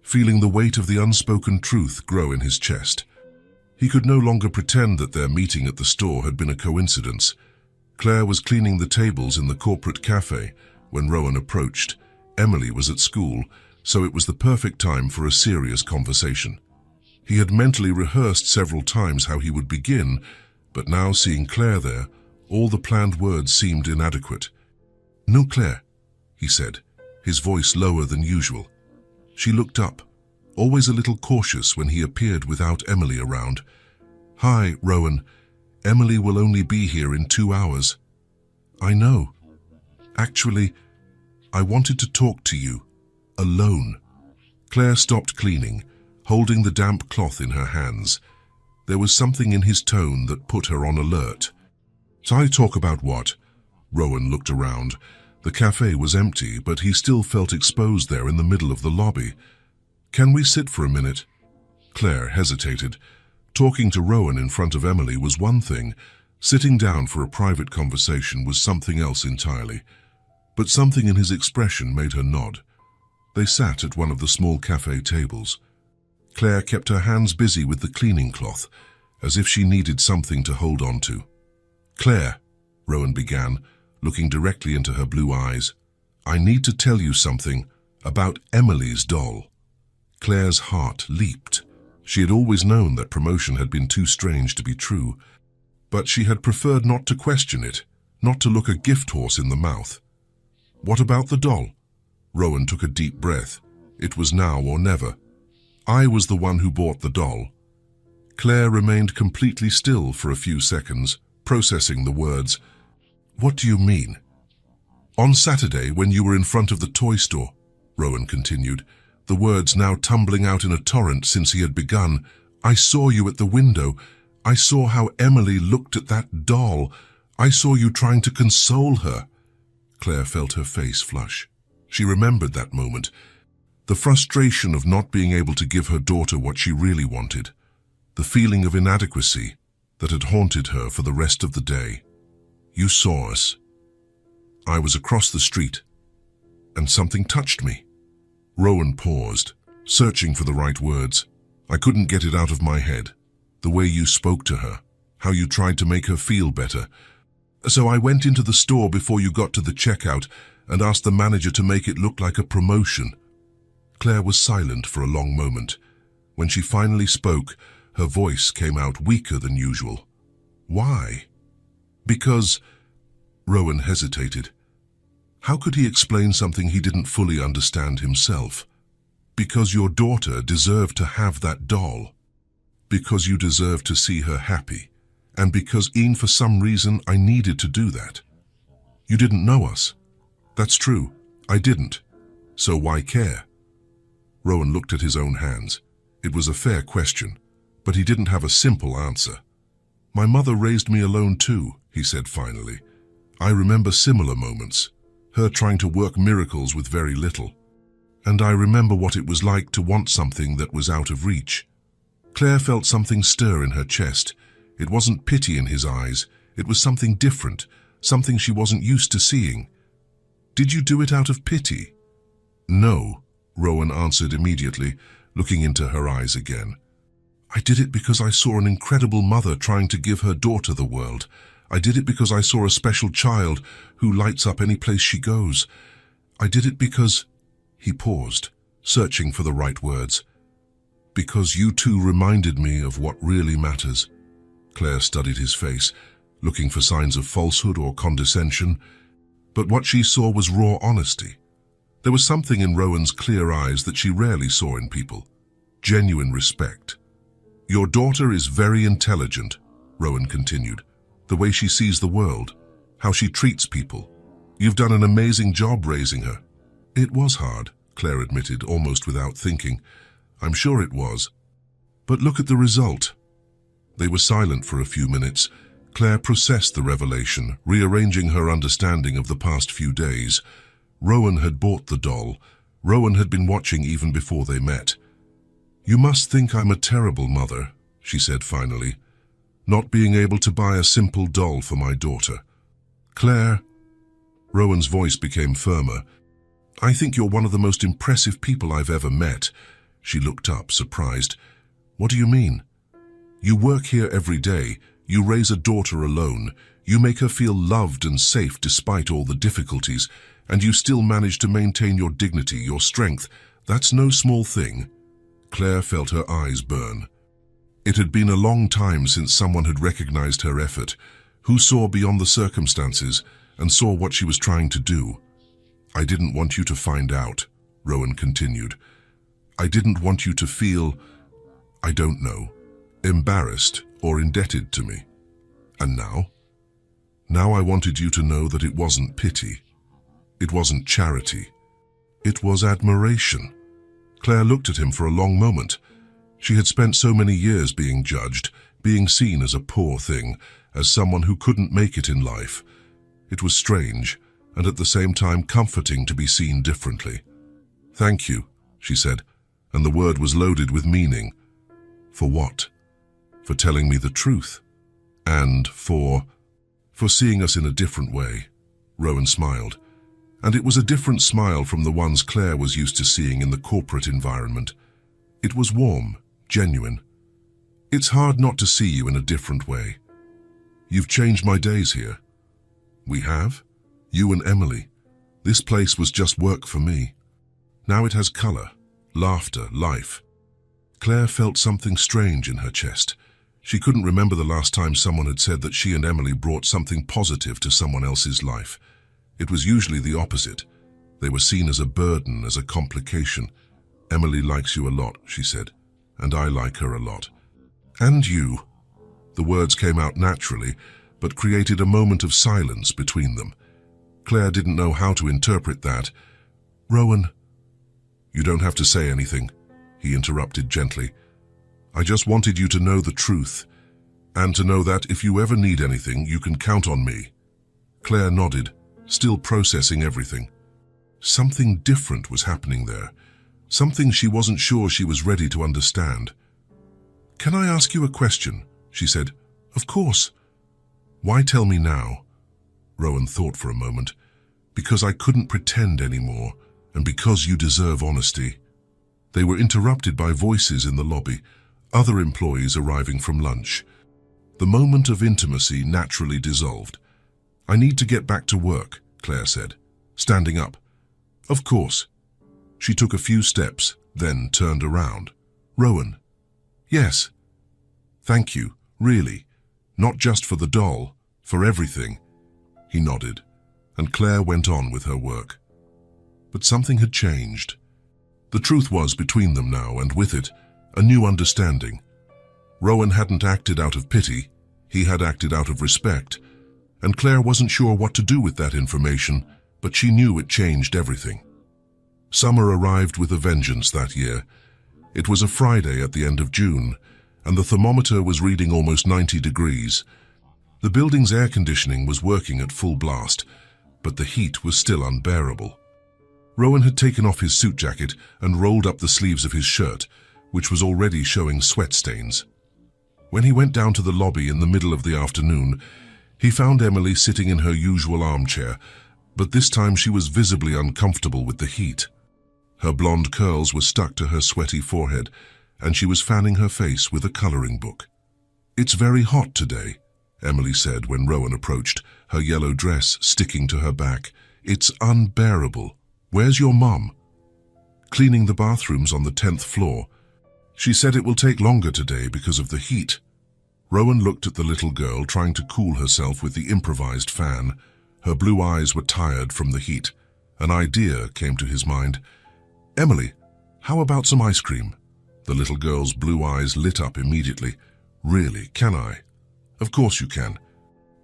feeling the weight of the unspoken truth grow in his chest. He could no longer pretend that their meeting at the store had been a coincidence. Claire was cleaning the tables in the corporate cafe when Rowan approached. Emily was at school, so it was the perfect time for a serious conversation. He had mentally rehearsed several times how he would begin, but now seeing Claire there, all the planned words seemed inadequate. No, Claire, he said, his voice lower than usual. She looked up, always a little cautious when he appeared without Emily around. Hi, Rowan. Emily will only be here in 2 hours. I know. Actually, I wanted to talk to you, alone. Claire stopped cleaning, holding the damp cloth in her hands. There was something in his tone that put her on alert. So I talk about what? Rowan looked around. The cafe was empty, but he still felt exposed there in the middle of the lobby. Can we sit for a minute? Claire hesitated. Talking to Rowan in front of Emily was one thing. Sitting down for a private conversation was something else entirely. But something in his expression made her nod. They sat at one of the small cafe tables. Claire kept her hands busy with the cleaning cloth, as if she needed something to hold on to. Claire, Rowan began, looking directly into her blue eyes, I need to tell you something about Emily's doll. Claire's heart leaped. She had always known that promotion had been too strange to be true, but she had preferred not to question it, not to look a gift horse in the mouth. What about the doll? Rowan took a deep breath. It was now or never. I was the one who bought the doll. Claire remained completely still for a few seconds, processing the words. What do you mean? On Saturday, when you were in front of the toy store, Rowan continued, the words now tumbling out in a torrent since he had begun, I saw you at the window. I saw how Emily looked at that doll. I saw you trying to console her. Claire felt her face flush. She remembered that moment. The frustration of not being able to give her daughter what she really wanted. The feeling of inadequacy that had haunted her for the rest of the day. You saw us. I was across the street, and something touched me. Rowan paused, searching for the right words. I couldn't get it out of my head. The way you spoke to her, how you tried to make her feel better. So I went into the store before you got to the checkout and asked the manager to make it look like a promotion. Claire was silent for a long moment. When she finally spoke, her voice came out weaker than usual. Why? Because... Rowan hesitated. How could he explain something he didn't fully understand himself? Because your daughter deserved to have that doll. Because you deserved to see her happy. And because, Ian, for some reason, I needed to do that. You didn't know us. That's true. I didn't. So why care? Rowan looked at his own hands. It was a fair question, but he didn't have a simple answer. My mother raised me alone too, he said finally. I remember similar moments, her trying to work miracles with very little. And I remember what it was like to want something that was out of reach. Claire felt something stir in her chest. It wasn't pity in his eyes. It was something different, something she wasn't used to seeing. Did you do it out of pity? No, Rowan answered immediately, looking into her eyes again. I did it because I saw an incredible mother trying to give her daughter the world. I did it because I saw a special child who lights up any place she goes. I did it because... He paused, searching for the right words. Because you two reminded me of what really matters. Claire studied his face, looking for signs of falsehood or condescension, but what she saw was raw honesty. There was something in Rowan's clear eyes that she rarely saw in people. Genuine respect. Your daughter is very intelligent, Rowan continued. The way she sees the world, how she treats people. You've done an amazing job raising her. It was hard, Claire admitted, almost without thinking. I'm sure it was. But look at the result. They were silent for a few minutes. Claire processed the revelation, rearranging her understanding of the past few days. Rowan had bought the doll. Rowan had been watching even before they met. You must think I'm a terrible mother, she said finally, not being able to buy a simple doll for my daughter. Claire, Rowan's voice became firmer. I think you're one of the most impressive people I've ever met. She looked up, surprised. What do you mean? You work here every day. You raise a daughter alone. You make her feel loved and safe despite all the difficulties, and you still manage to maintain your dignity, your strength. That's no small thing. Claire felt her eyes burn. It had been a long time since someone had recognized her effort, who saw beyond the circumstances and saw what she was trying to do. I didn't want you to find out, Rowan continued. I didn't want you to feel, I don't know, embarrassed or indebted to me. And now? Now I wanted you to know that it wasn't pity. It wasn't charity. It was admiration. Claire looked at him for a long moment. She had spent so many years being judged, being seen as a poor thing, as someone who couldn't make it in life. It was strange, and at the same time comforting to be seen differently. Thank you, she said, and the word was loaded with meaning. For what? For telling me the truth. And for seeing us in a different way. Rowan smiled. And it was a different smile from the ones Claire was used to seeing in the corporate environment. It was warm, genuine. It's hard not to see you in a different way. You've changed my days here. We have? You and Emily. This place was just work for me. Now it has color, laughter, life. Claire felt something strange in her chest. She couldn't remember the last time someone had said that she and Emily brought something positive to someone else's life. It was usually the opposite. They were seen as a burden, as a complication. Emily likes you a lot, she said, and I like her a lot. And you. The words came out naturally, but created a moment of silence between them. Claire didn't know how to interpret that. Rowan, you don't have to say anything, he interrupted gently. I just wanted you to know the truth, and to know that if you ever need anything, you can count on me. Claire nodded, still processing everything. Something different was happening there. something she wasn't sure she was ready to understand. "Can I ask you a question?" she said. "Of course." "Why tell me now?" Rowan thought for a moment. "Because I couldn't pretend anymore, and because you deserve honesty." They were interrupted by voices in the lobby, other employees arriving from lunch. The moment of intimacy naturally dissolved. "I need to get back to work," Claire said, standing up. "Of course." She took a few steps, then turned around. "Rowan." "Yes." "Thank you, really. Not just for the doll, for everything." He nodded, and Claire went on with her work. But something had changed. The truth was between them now, and with it, a new understanding. Rowan hadn't acted out of pity, he had acted out of respect, and Claire wasn't sure what to do with that information, but she knew it changed everything. Summer arrived with a vengeance that year. It was a Friday at the end of June, and the thermometer was reading almost 90 degrees. The building's air conditioning was working at full blast, but the heat was still unbearable. Rowan had taken off his suit jacket and rolled up the sleeves of his shirt, which was already showing sweat stains. When he went down to the lobby in the middle of the afternoon, he found Emily sitting in her usual armchair, but this time she was visibly uncomfortable with the heat. Her blonde curls were stuck to her sweaty forehead, and she was fanning her face with a coloring book. "It's very hot today," Emily said when Rowan approached, her yellow dress sticking to her back. "It's unbearable. Where's your mum?" "Cleaning the bathrooms on the 10th floor. She said it will take longer today because of the heat." Rowan looked at the little girl trying to cool herself with the improvised fan. Her blue eyes were tired from the heat. An idea came to his mind. "Emily, how about some ice cream?" The little girl's blue eyes lit up immediately. "Really, can I?" "Of course you can.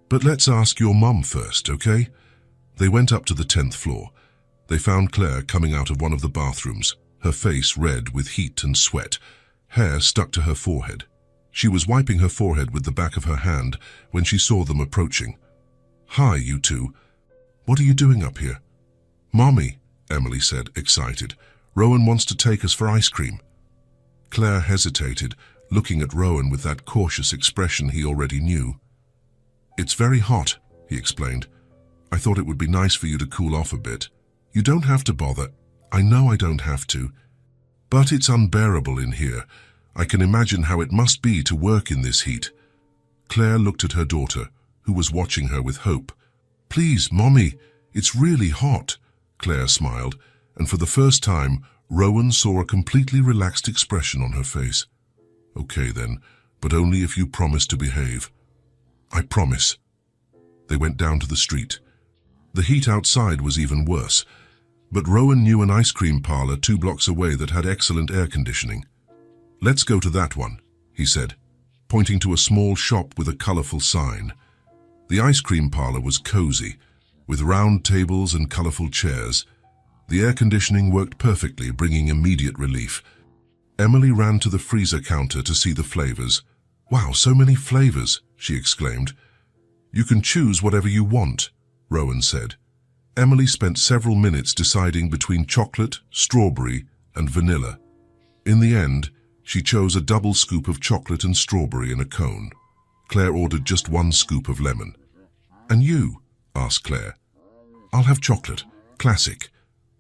But let's ask your mum first, okay?" They went up to the 10th floor. They found Claire coming out of one of the bathrooms, her face red with heat and sweat, hair stuck to her forehead. She was wiping her forehead with the back of her hand when she saw them approaching. "Hi, you two. What are you doing up here?" "Mommy," Emily said, excited. "Rowan wants to take us for ice cream." Claire hesitated, looking at Rowan with that cautious expression he already knew. "It's very hot," he explained. "I thought it would be nice for you to cool off a bit. You don't have to bother. I know I don't have to. But it's unbearable in here. I can imagine how it must be to work in this heat." Claire looked at her daughter, who was watching her with hope. "Please, Mommy, it's really hot." Claire smiled, and for the first time, Rowan saw a completely relaxed expression on her face. "Okay then, but only if you promise to behave." "I promise." They went down to the street. The heat outside was even worse, but Rowan knew an ice cream parlor 2 blocks away that had excellent air conditioning. "Let's go to that one," he said, pointing to a small shop with a colorful sign. The ice cream parlor was cozy, with round tables and colorful chairs. The air conditioning worked perfectly, bringing immediate relief. Emily ran to the freezer counter to see the flavors. "Wow, so many flavors," she exclaimed. "You can choose whatever you want," Rowan said. Emily spent several minutes deciding between chocolate, strawberry, and vanilla. In the end, she chose a double scoop of chocolate and strawberry in a cone. Claire ordered just 1 scoop of lemon. "And you?" asked Claire. "I'll have chocolate. Classic."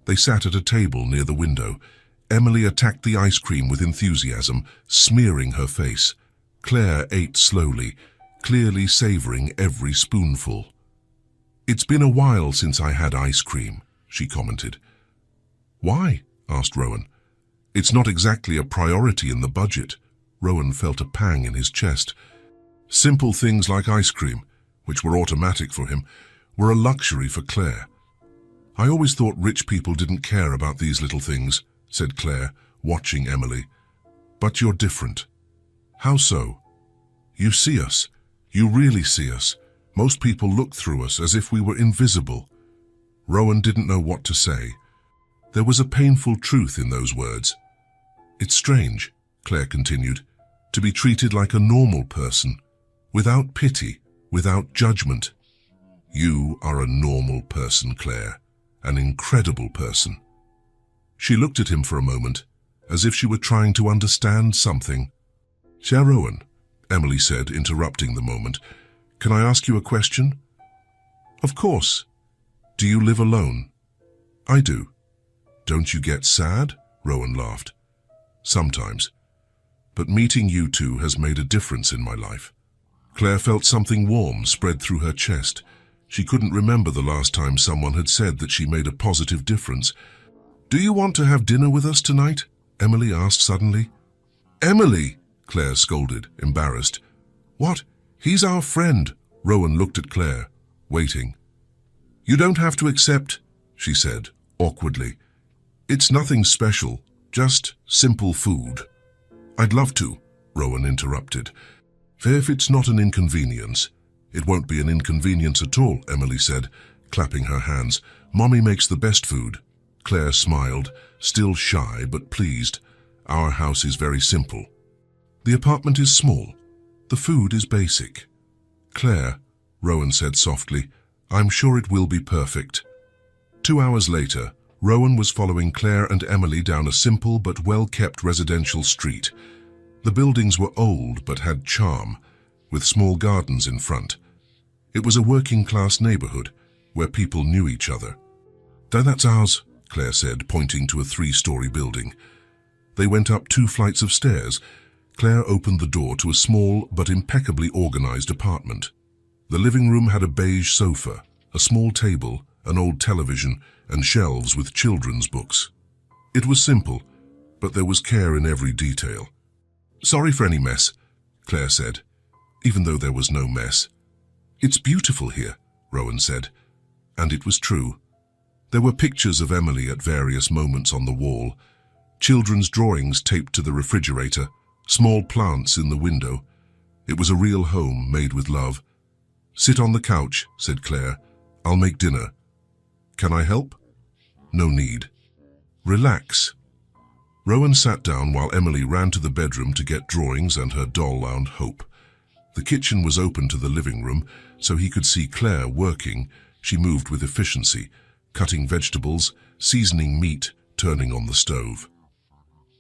They sat at a table near the window. Emily attacked the ice cream with enthusiasm, smearing her face. Claire ate slowly, clearly savoring every spoonful. "It's been a while since I had ice cream," she commented. "Why?" asked Rowan. "It's not exactly a priority in the budget." Rowan felt a pang in his chest. Simple things like ice cream, which were automatic for him, were a luxury for Claire. "I always thought rich people didn't care about these little things," said Claire, watching Emily. "But you're different." "How so?" "You see us. You really see us. Most people look through us as if we were invisible." Rowan didn't know what to say. There was a painful truth in those words. "It's strange," Claire continued, "to be treated like a normal person, without pity, without judgment." "You are a normal person, Claire, an incredible person." She looked at him for a moment, as if she were trying to understand something. "Sir Rowan," Emily said, interrupting the moment, "can I ask you a question?" "Of course. Do you live alone?" "I do." "Don't you get sad?" Rowan laughed. "Sometimes. But meeting you two has made a difference in my life." Claire felt something warm spread through her chest. She couldn't remember the last time someone had said that she made a positive difference. "Do you want to have dinner with us tonight?" Emily asked suddenly. "Emily!" Claire scolded, embarrassed. "What? He's our friend." Rowan looked at Claire, waiting. "You don't have to accept," she said, awkwardly. "It's nothing special, just simple food." "I'd love to," Rowan interrupted. "If it's not an inconvenience." "It won't be an inconvenience at all," Emily said, clapping her hands. "Mommy makes the best food." Claire smiled, still shy but pleased. "Our house is very simple. The apartment is small. The food is basic." "Claire," Rowan said softly, "I'm sure it will be perfect." 2 hours later, Rowan was following Claire and Emily down a simple but well-kept residential street. The buildings were old but had charm, with small gardens in front. It was a working-class neighborhood where people knew each other. "That's ours," Claire said, pointing to a 3-story building. They went up 2 flights of stairs. Claire opened the door to a small but impeccably organized apartment. The living room had a beige sofa, a small table, an old television, and shelves with children's books. It was simple, but there was care in every detail. "Sorry for any mess," Claire said, even though there was no mess. "It's beautiful here," Rowan said, and it was true. There were pictures of Emily at various moments on the wall, children's drawings taped to the refrigerator, small plants in the window. It was a real home made with love. "Sit on the couch," said Claire. "I'll make dinner." "Can I help?" "No need." "Relax." Rowan sat down while Emily ran to the bedroom to get drawings and her doll-bound Hope. The kitchen was open to the living room, so he could see Claire working. She moved with efficiency, cutting vegetables, seasoning meat, turning on the stove.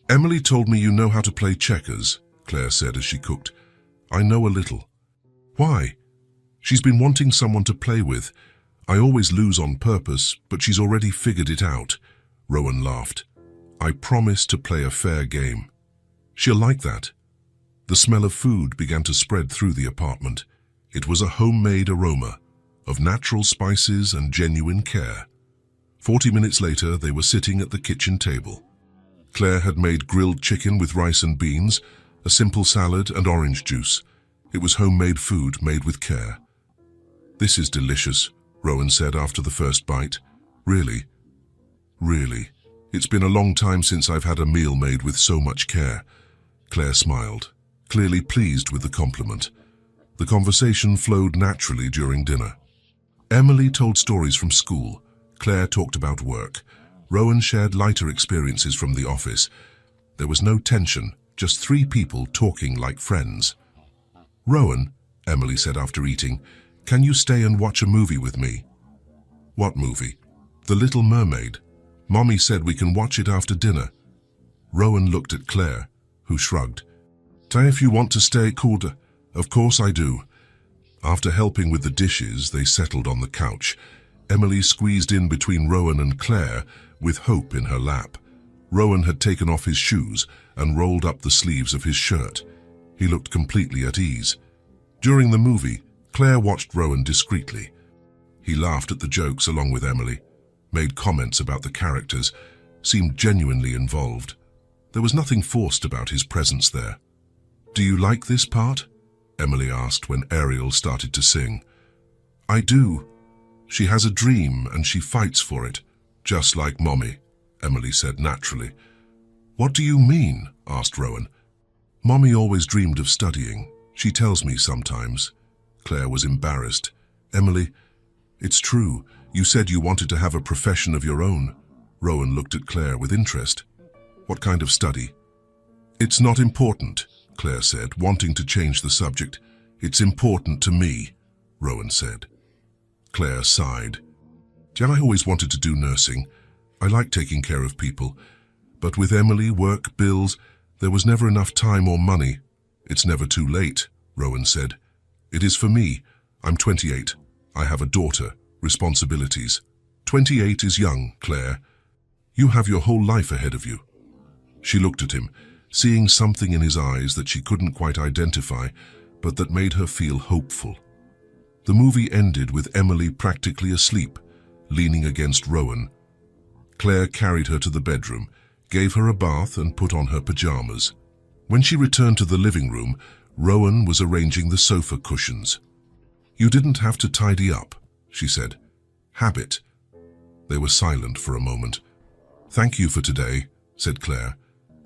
"Emily told me you know how to play checkers," Claire said as she cooked. "I know a little." "Why?" "She's been wanting someone to play with. I always lose on purpose, but she's already figured it out." Rowan laughed. "I promise to play a fair game." "She'll like that." The smell of food began to spread through the apartment. It was a homemade aroma, of natural spices and genuine care. 40 minutes later, they were sitting at the kitchen table. Claire had made grilled chicken with rice and beans, a simple salad and orange juice. It was homemade food made with care. "This is delicious," Rowan said after the first bite. "Really? Really. It's been a long time since I've had a meal made with so much care." Claire smiled, clearly pleased with the compliment. The conversation flowed naturally during dinner. Emily told stories from school. Claire talked about work. Rowan shared lighter experiences from the office. There was no tension, just 3 people talking like friends. "Rowan," Emily said after eating, "can you stay and watch a movie with me?" "What movie?" "The Little Mermaid. Mommy said we can watch it after dinner." Rowan looked at Claire, who shrugged. "If you want to stay, cool. Of course I do." After helping with the dishes, they settled on the couch. Emily squeezed in between Rowan and Claire, with Hope in her lap. Rowan had taken off his shoes and rolled up the sleeves of his shirt. He looked completely at ease. During the movie, Claire watched Rowan discreetly. He laughed at the jokes along with Emily, made comments about the characters, seemed genuinely involved. There was nothing forced about his presence there. "Do you like this part?" Emily asked when Ariel started to sing. "I do. She has a dream and she fights for it, just like Mommy," Emily said naturally. "What do you mean?" asked Rowan. "Mommy always dreamed of studying. She tells me sometimes." Claire was embarrassed. "Emily, it's true. You said you wanted to have a profession of your own." Rowan looked at Claire with interest. "What kind of study?" "It's not important," Claire said, wanting to change the subject. "It's important to me," Rowan said. Claire sighed. "I always wanted to do nursing. I like taking care of people. But with Emily, work, bills, there was never enough time or money. It's never too late, Rowan said. It is for me. I'm 28. I have a daughter, responsibilities. 28 is young, Claire. You have your whole life ahead of you. She looked at him, seeing something in his eyes that she couldn't quite identify, but that made her feel hopeful. The movie ended with Emily practically asleep, leaning against Rowan. Claire carried her to the bedroom, gave her a bath and put on her pajamas. When she returned to the living room, Rowan was arranging the sofa cushions. You didn't have to tidy up, she said. Habit. They were silent for a moment. Thank you for today, said Claire.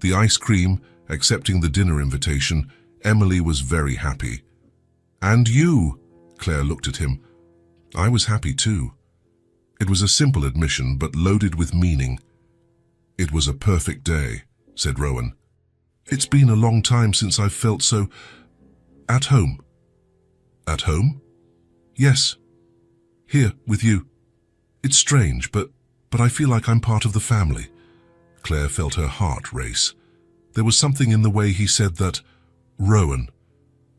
The ice cream, accepting the dinner invitation, Emily was very happy. And you, Claire looked at him. I was happy too. It was a simple admission, but loaded with meaning. It was a perfect day, said Rowan. It's been a long time since I've felt so at home. At home? Yes. Here, with you. It's strange, but I feel like I'm part of the family. Claire felt her heart race. There was something in the way he said that. Rowan,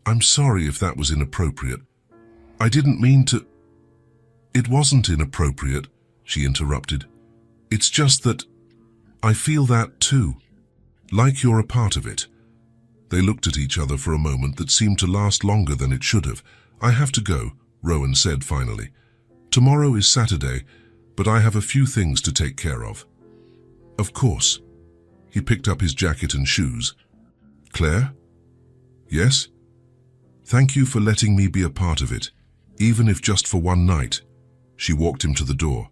I'm sorry if that was inappropriate. I didn't mean to. It wasn't inappropriate, she interrupted. It's just that I feel that too. Like you're a part of it. They looked at each other for a moment that seemed to last longer than it should have. I have to go, Rowan said finally. Tomorrow is Saturday, but I have a few things to take care of. Of course. He picked up his jacket and shoes. Claire? Yes? Thank you for letting me be a part of it, even if just for one night. She walked him to the door.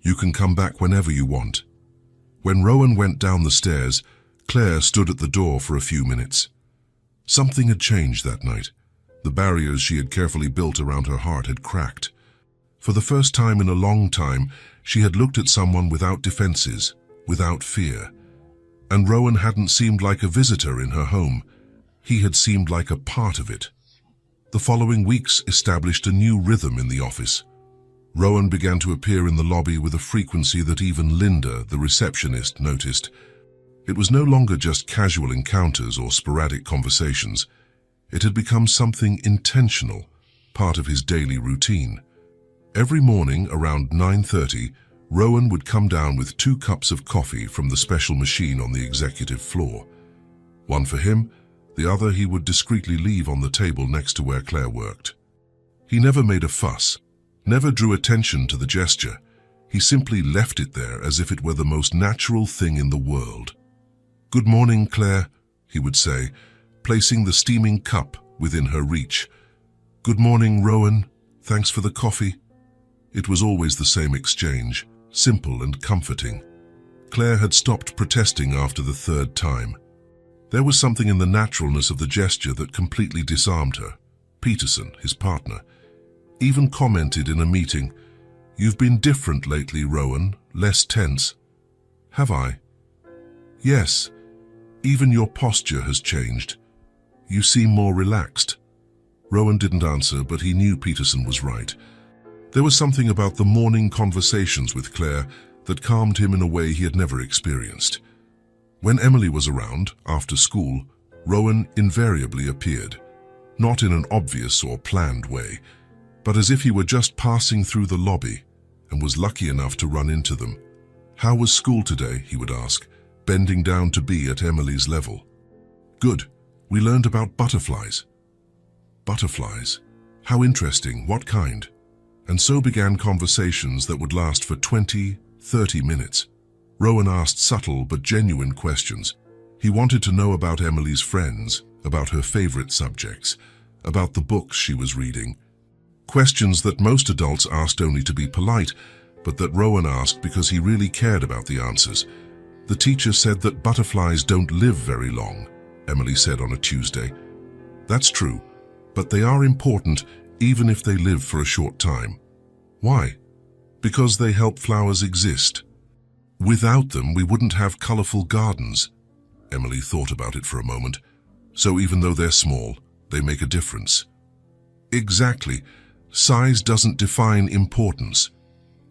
You can come back whenever you want. When Rowan went down the stairs, Claire stood at the door for a few minutes. Something had changed that night. The barriers she had carefully built around her heart had cracked. For the first time in a long time, she had looked at someone without defenses, without fear. And Rowan hadn't seemed like a visitor in her home. He had seemed like a part of it. The following weeks established a new rhythm in the office. Rowan began to appear in the lobby with a frequency that even Linda, the receptionist, noticed. It was no longer just casual encounters or sporadic conversations. It had become something intentional, part of his daily routine. Every morning around 9:30, Rowan would come down with 2 cups of coffee from the special machine on the executive floor. One for him, the other he would discreetly leave on the table next to where Claire worked. He never made a fuss, never drew attention to the gesture. He simply left it there as if it were the most natural thing in the world. Good morning, Claire, he would say, placing the steaming cup within her reach. Good morning, Rowan. Thanks for the coffee. It was always the same exchange, simple and comforting. Claire had stopped protesting after the 3rd time. There was something in the naturalness of the gesture that completely disarmed her. Peterson, his partner, even commented in a meeting, "You've been different lately, Rowan, less tense." Have I? Yes. Even your posture has changed. You seem more relaxed. Rowan didn't answer, but he knew Peterson was right. There was something about the morning conversations with Claire that calmed him in a way he had never experienced. When Emily was around, after school, Rowan invariably appeared, not in an obvious or planned way, but as if he were just passing through the lobby and was lucky enough to run into them. How was school today, he would ask, bending down to be at Emily's level. Good. We learned about butterflies. Butterflies? How interesting. What kind? And so began conversations that would last for 20, 30 minutes. Rowan asked subtle but genuine questions. He wanted to know about Emily's friends, about her favorite subjects, about the books she was reading. Questions that most adults asked only to be polite, but that Rowan asked because he really cared about the answers. The teacher said that butterflies don't live very long, Emily said on a Tuesday. That's true, but they are important even if they live for a short time. Why? Because they help flowers exist. Without them, we wouldn't have colorful gardens. Emily thought about it for a moment. So even though they're small, they make a difference. Exactly. Size doesn't define importance.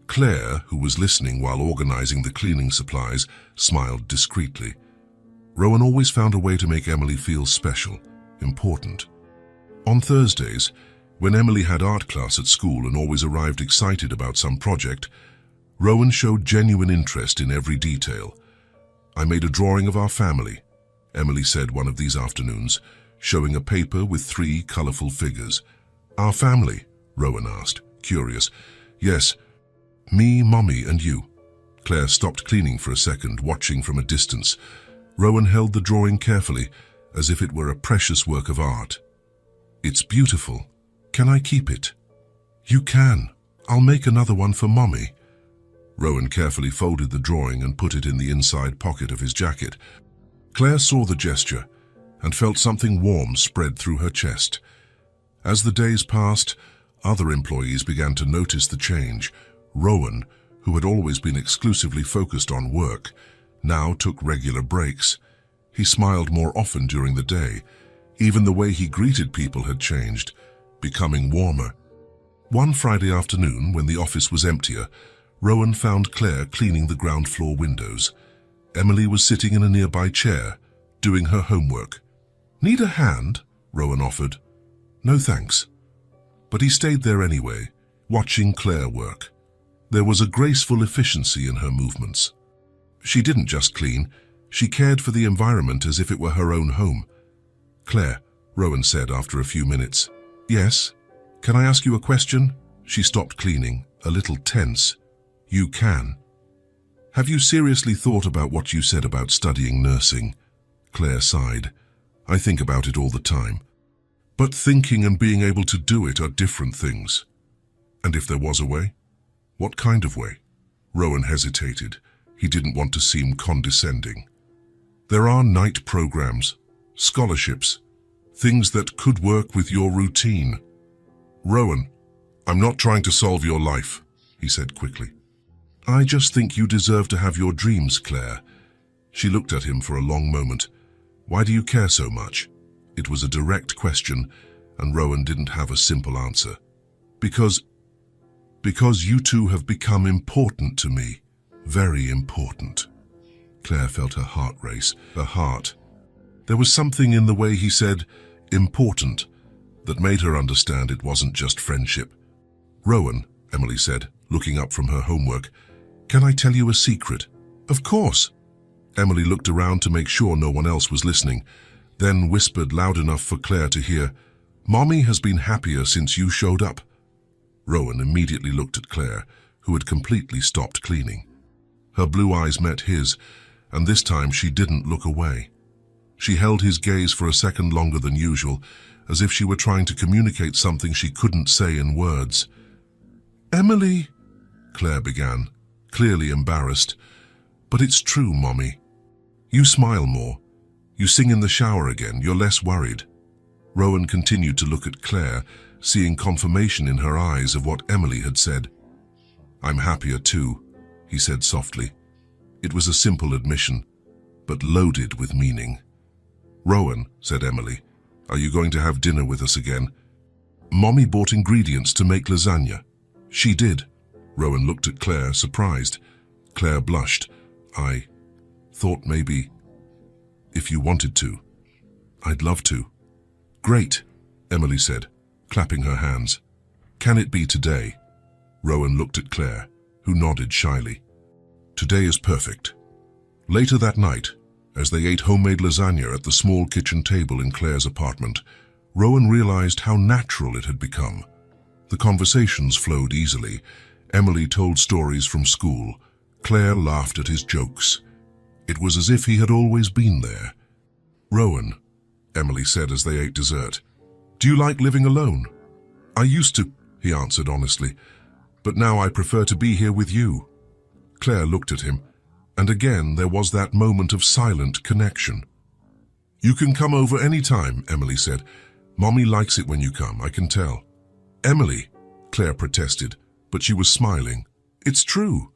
Claire, who was listening while organizing the cleaning supplies, smiled discreetly. Rowan always found a way to make Emily feel special, important. On Thursdays, when Emily had art class at school and always arrived excited about some project, Rowan showed genuine interest in every detail. "I made a drawing of our family," Emily said one of these afternoons, showing a paper with 3 colorful figures. "Our family?" Rowan asked, curious. "Yes, me, Mommy, and you." Claire stopped cleaning for a second, watching from a distance. Rowan held the drawing carefully, as if it were a precious work of art. "It's beautiful. Can I keep it?" "You can. I'll make another one for Mommy." Rowan carefully folded the drawing and put it in the inside pocket of his jacket. Claire saw the gesture and felt something warm spread through her chest. As the days passed, other employees began to notice the change. Rowan, who had always been exclusively focused on work, now took regular breaks. He smiled more often during the day. Even the way he greeted people had changed, becoming warmer. One Friday afternoon, when the office was emptier, Rowan found Claire cleaning the ground floor windows. Emily was sitting in a nearby chair, doing her homework. "Need a hand?" Rowan offered. "No thanks." But he stayed there anyway, watching Claire work. There was a graceful efficiency in her movements. She didn't just clean, she cared for the environment as if it were her own home. "Claire," Rowan said after a few minutes. "Yes? Can I ask you a question?" She stopped cleaning, a little tense. "You can." "Have you seriously thought about what you said about studying nursing?" Claire sighed. "I think about it all the time. But thinking and being able to do it are different things. And if there was a way? What kind of way?" Rowan hesitated. He didn't want to seem condescending. "There are night programs, scholarships, things that could work with your routine." "Rowan, I'm not trying to solve your life," he said quickly. "I just think you deserve to have your dreams, Claire." She looked at him for a long moment. "Why do you care so much?" It was a direct question, and Rowan didn't have a simple answer. Because you two have become important to me. Very important." Claire felt her heart race. Her heart. There was something in the way he said, "important," that made her understand it wasn't just friendship. "Rowan," Emily said, looking up from her homework, "can I tell you a secret?" "Of course." Emily looked around to make sure no one else was listening, then whispered loud enough for Claire to hear, "Mommy has been happier since you showed up." Rowan immediately looked at Claire, who had completely stopped cleaning. Her blue eyes met his, and this time she didn't look away. She held his gaze for a second longer than usual, as if she were trying to communicate something she couldn't say in words. "Emily," Claire began, clearly embarrassed. "But it's true, Mommy. You smile more. You sing in the shower again. You're less worried." Rowan continued to look at Claire, seeing confirmation in her eyes of what Emily had said. "I'm happier too," he said softly. It was a simple admission, but loaded with meaning. "Rowan," said Emily, "are you going to have dinner with us again?" "Mommy bought ingredients to make lasagna." "She did." Rowan looked at Claire, surprised. Claire blushed. "I thought maybe if you wanted to." "I'd love to." "Great," Emily said, clapping her hands. "Can it be today?" Rowan looked at Claire, who nodded shyly. "Today is perfect." Later that night, as they ate homemade lasagna at the small kitchen table in Claire's apartment, Rowan realized how natural it had become. The conversations flowed easily. Emily told stories from school. Claire laughed at his jokes. It was as if he had always been there. "Rowan," Emily said as they ate dessert, "do you like living alone?" "I used to," he answered honestly, "but now I prefer to be here with you." Claire looked at him, and again there was that moment of silent connection. "You can come over any time," Emily said. "Mommy likes it when you come, I can tell." "Emily," Claire protested, but she was smiling. "It's true.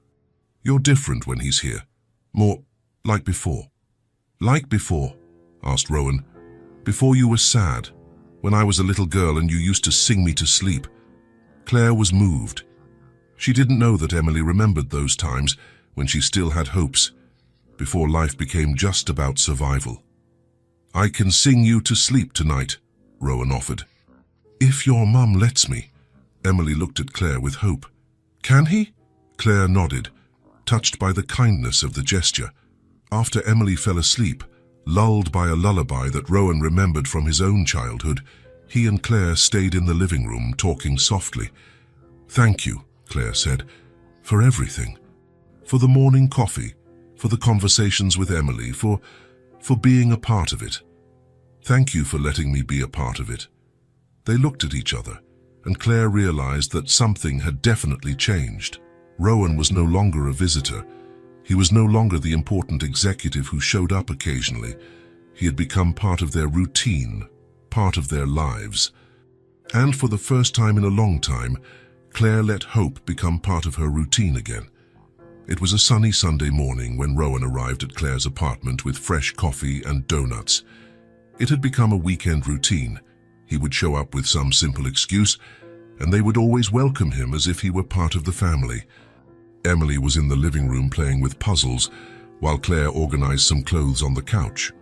You're different when he's here. More like before." "Like before?" asked Rowan. "Before you were sad, when I was a little girl and you used to sing me to sleep." Claire was moved. She didn't know that Emily remembered those times when she still had hopes, before life became just about survival. "I can sing you to sleep tonight," Rowan offered. "If your mum lets me." Emily looked at Claire with hope. "Can he?" Claire nodded, touched by the kindness of the gesture. After Emily fell asleep, lulled by a lullaby that Rowan remembered from his own childhood, he and Claire stayed in the living room talking softly. "Thank you," Claire said, "for everything. For the morning coffee, for the conversations with Emily, for being a part of it. Thank you for letting me be a part of it." They looked at each other, and Claire realized that something had definitely changed. Rowan was no longer a visitor. He was no longer the important executive who showed up occasionally. He had become part of their routine, part of their lives. And for the first time in a long time, Claire let hope become part of her routine again. It was a sunny Sunday morning when Rowan arrived at Claire's apartment with fresh coffee and donuts. It had become a weekend routine. He would show up with some simple excuse, and they would always welcome him as if he were part of the family. Emily was in the living room playing with puzzles, while Claire organized some clothes on the couch.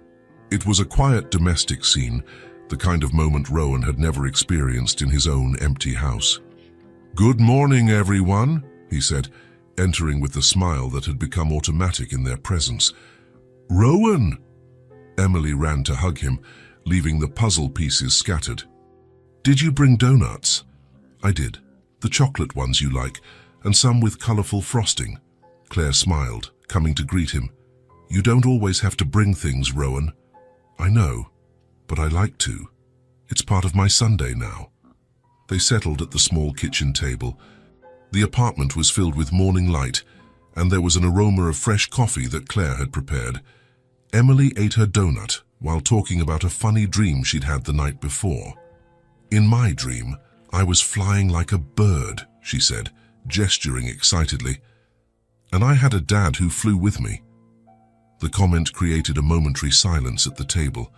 It was a quiet domestic scene, the kind of moment Rowan had never experienced in his own empty house. "Good morning, everyone," he said, entering with the smile that had become automatic in their presence. "Rowan!" Emily ran to hug him, leaving the puzzle pieces scattered. "Did you bring donuts?" "I did. The chocolate ones you like, and some with colorful frosting." Claire smiled, coming to greet him. "You don't always have to bring things, Rowan." "I know, but I like to. It's part of my Sunday now." They settled at the small kitchen table. The apartment was filled with morning light, and there was an aroma of fresh coffee that Claire had prepared. Emily ate her donut while talking about a funny dream she'd had the night before. "In my dream, I was flying like a bird," she said, gesturing excitedly. "And I had a dad who flew with me." The comment created a momentary silence at the table.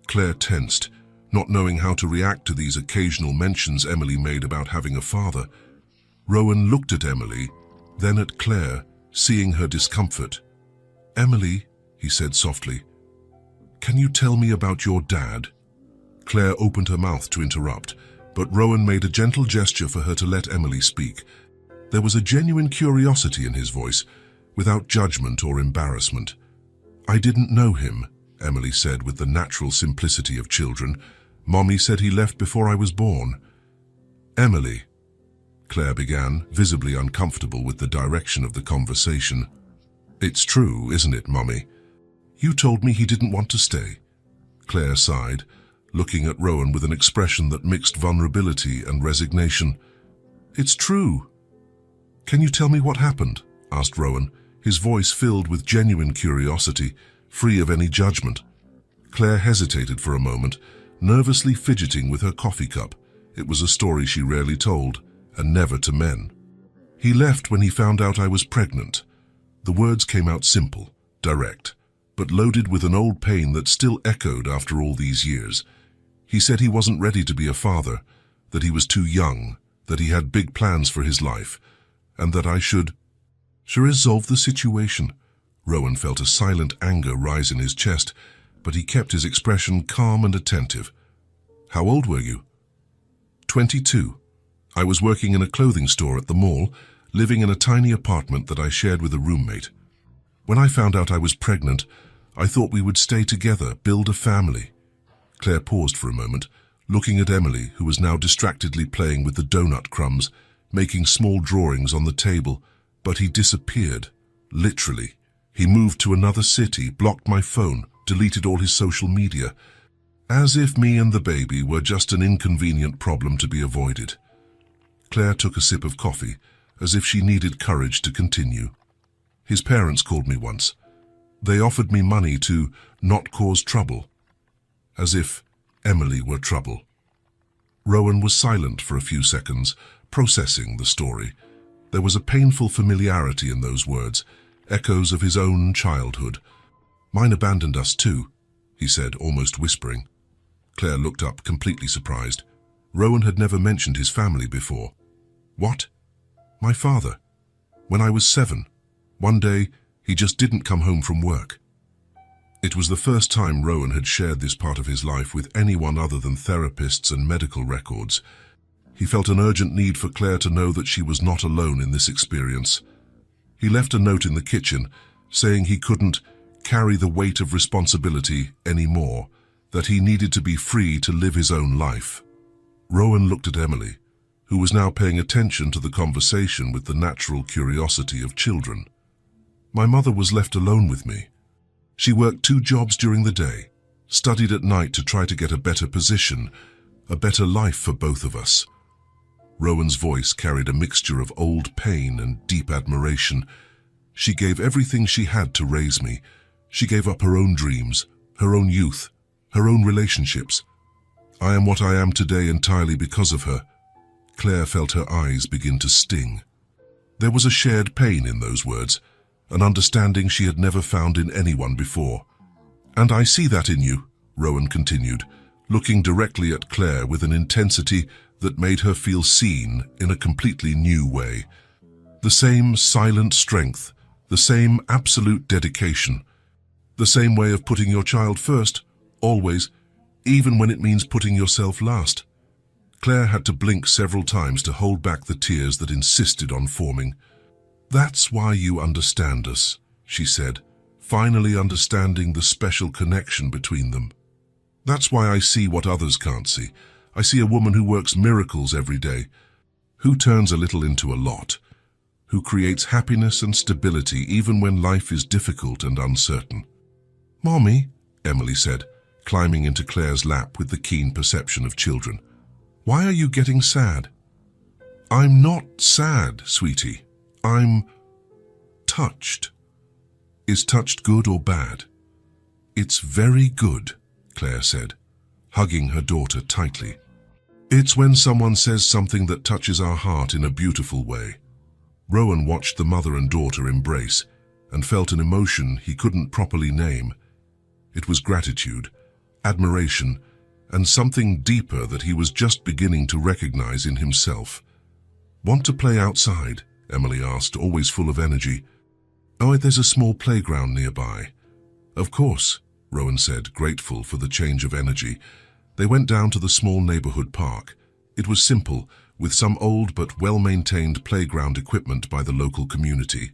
Claire tensed, not knowing how to react to these occasional mentions Emily made about having a father. Rowan looked at Emily, then at Claire, seeing her discomfort. "Emily," he said softly, "can you tell me about your dad?" Claire opened her mouth to interrupt, but Rowan made a gentle gesture for her to let Emily speak. There was a genuine curiosity in his voice, without judgment or embarrassment. "I didn't know him," Emily said with the natural simplicity of children. "Mommy said he left before I was born." "Emily," Claire began, visibly uncomfortable with the direction of the conversation. "It's true, isn't it, Mommy? You told me he didn't want to stay." Claire sighed, looking at Rowan with an expression that mixed vulnerability and resignation. "It's true." "Can you tell me what happened?" asked Rowan, his voice filled with genuine curiosity, free of any judgment. Claire hesitated for a moment, nervously fidgeting with her coffee cup. It was a story she rarely told, and never to men. "He left when he found out I was pregnant." The words came out simple, direct, but loaded with an old pain that still echoed after all these years. He said he wasn't ready to be a father, that he was too young, that he had big plans for his life, and that I should resolve the situation. Rowan felt a silent anger rise in his chest, but he kept his expression calm and attentive. "How old were you?" 22. I was working in a clothing store at the mall, living in a tiny apartment that I shared with a roommate. When I found out I was pregnant, I thought we would stay together, build a family. Claire paused for a moment, looking at Emily, who was now distractedly playing with the donut crumbs, making small drawings on the table, but he disappeared, literally. He moved to another city, blocked my phone, deleted all his social media, as if me and the baby were just an inconvenient problem to be avoided. Claire took a sip of coffee, as if she needed courage to continue. His parents called me once. They offered me money to not cause trouble, as if Emily were trouble. Rowan was silent for a few seconds, processing the story. There was a painful familiarity in those words, echoes of his own childhood. "Mine abandoned us too," he said, almost whispering. Claire looked up, completely surprised. Rowan had never mentioned his family before. "What?" My father. When I was 7, one day, he just didn't come home from work. It was the first time Rowan had shared this part of his life with anyone other than therapists and medical records. He felt an urgent need for Claire to know that she was not alone in this experience. He left a note in the kitchen saying he couldn't carry the weight of responsibility anymore, that he needed to be free to live his own life. Rowan looked at Emily, who was now paying attention to the conversation with the natural curiosity of children. My mother was left alone with me. She worked 2 jobs during the day, studied at night to try to get a better position, a better life for both of us. Rowan's voice carried a mixture of old pain and deep admiration. She gave everything she had to raise me. She gave up her own dreams, her own youth, her own relationships. I am what I am today entirely because of her. Claire felt her eyes begin to sting. There was a shared pain in those words, an understanding she had never found in anyone before. And I see that in you, Rowan continued, looking directly at Claire with an intensity that made her feel seen in a completely new way. The same silent strength, the same absolute dedication, the same way of putting your child first, always, even when it means putting yourself last. Claire had to blink several times to hold back the tears that insisted on forming. That's why you understand us, she said, finally understanding the special connection between them. That's why I see what others can't see. I see a woman who works miracles every day, who turns a little into a lot, who creates happiness and stability even when life is difficult and uncertain. Mommy, Emily said, climbing into Claire's lap with the keen perception of children. Why are you getting sad? I'm not sad, sweetie. I'm touched. Is touched good or bad? It's very good, Claire said, hugging her daughter tightly. It's when someone says something that touches our heart in a beautiful way. Rowan watched the mother and daughter embrace and felt an emotion he couldn't properly name. It was gratitude, admiration, and something deeper that he was just beginning to recognize in himself. Want to play outside? Emily asked, always full of energy. Oh, there's a small playground nearby. Of course, Rowan said, grateful for the change of energy. They went down to the small neighborhood park. It was simple, with some old but well-maintained playground equipment by the local community.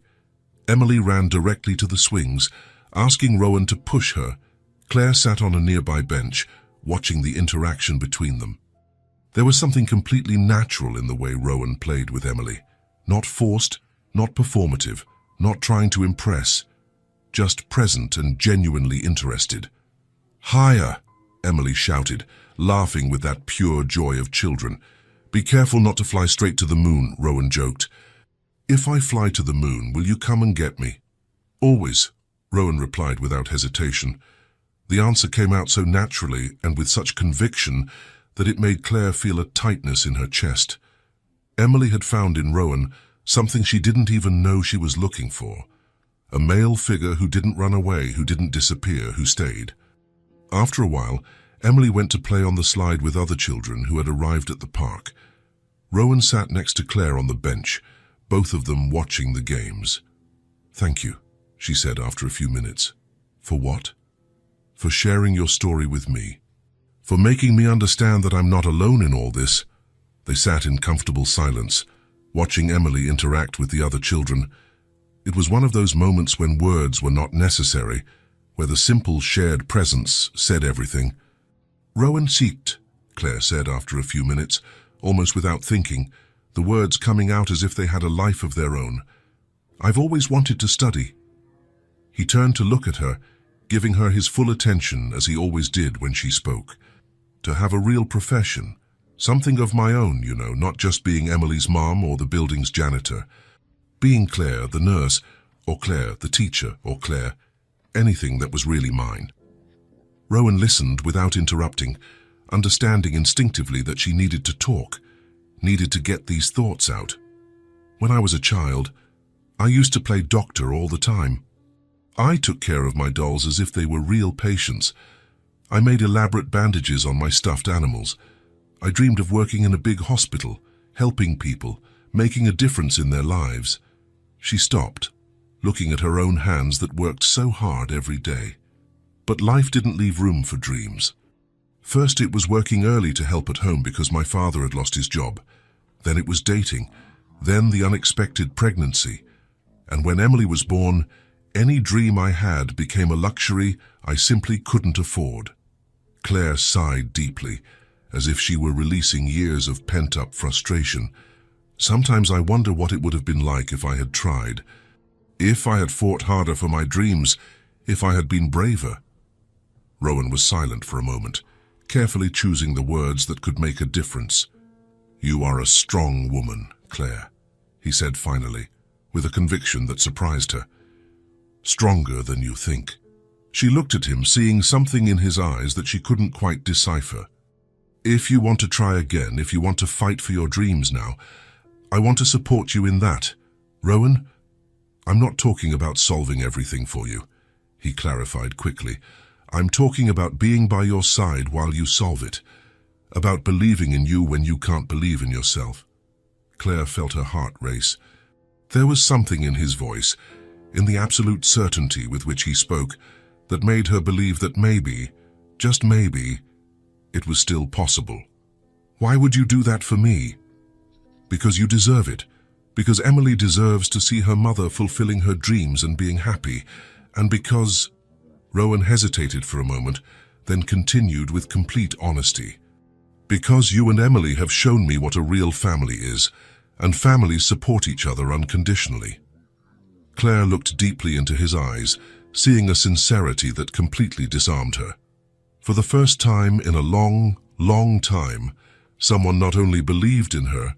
Emily ran directly to the swings, asking Rowan to push her. Claire sat on a nearby bench, watching the interaction between them. There was something completely natural in the way Rowan played with Emily. Not forced, not performative, not trying to impress, just present and genuinely interested. Higher, Emily shouted, laughing with that pure joy of children. Be careful not to fly straight to the moon, Rowan joked. If I fly to the moon, will you come and get me? Always, Rowan replied without hesitation. The answer came out so naturally and with such conviction that it made Claire feel a tightness in her chest. Emily had found in Rowan something she didn't even know she was looking for. A male figure who didn't run away, who didn't disappear, who stayed. After a while, Emily went to play on the slide with other children who had arrived at the park. Rowan sat next to Claire on the bench, both of them watching the games. Thank you, she said after a few minutes. For what? For sharing your story with me. For making me understand that I'm not alone in all this. They sat in comfortable silence, watching Emily interact with the other children. It was one of those moments when words were not necessary, where the simple shared presence said everything. Rowan seeked, Claire said after a few minutes, almost without thinking, the words coming out as if they had a life of their own. I've always wanted to study. He turned to look at her, giving her his full attention as he always did when she spoke. To have a real profession. Something of my own, you know, not just being Emily's mom or the building's janitor. Being Claire, the nurse, or Claire, the teacher, or Claire, anything that was really mine. Rowan listened without interrupting, understanding instinctively that she needed to talk, needed to get these thoughts out. When I was a child, I used to play doctor all the time. I took care of my dolls as if they were real patients. I made elaborate bandages on my stuffed animals. I dreamed of working in a big hospital, helping people, making a difference in their lives. She stopped, looking at her own hands that worked so hard every day. But life didn't leave room for dreams. First it was working early to help at home because my father had lost his job. Then it was dating. Then the unexpected pregnancy. And when Emily was born, any dream I had became a luxury I simply couldn't afford. Claire sighed deeply, as if she were releasing years of pent-up frustration. Sometimes I wonder what it would have been like if I had tried. If I had fought harder for my dreams, if I had been braver. Rowan was silent for a moment, carefully choosing the words that could make a difference. "You are a strong woman, Claire," he said finally, with a conviction that surprised her. "Stronger than you think." She looked at him, seeing something in his eyes that she couldn't quite decipher. "If you want to try again, if you want to fight for your dreams now, I want to support you in that. Rowan, I'm not talking about solving everything for you," he clarified quickly. "I'm talking about being by your side while you solve it, about believing in you when you can't believe in yourself." Claire felt her heart race. There was something in his voice, in the absolute certainty with which he spoke, that made her believe that maybe, just maybe, it was still possible. "Why would you do that for me?" "Because you deserve it. Because Emily deserves to see her mother fulfilling her dreams and being happy. And because—" Rowan hesitated for a moment, then continued with complete honesty. "Because you and Emily have shown me what a real family is, and families support each other unconditionally." Claire looked deeply into his eyes, seeing a sincerity that completely disarmed her. For the first time in a long, long time, someone not only believed in her,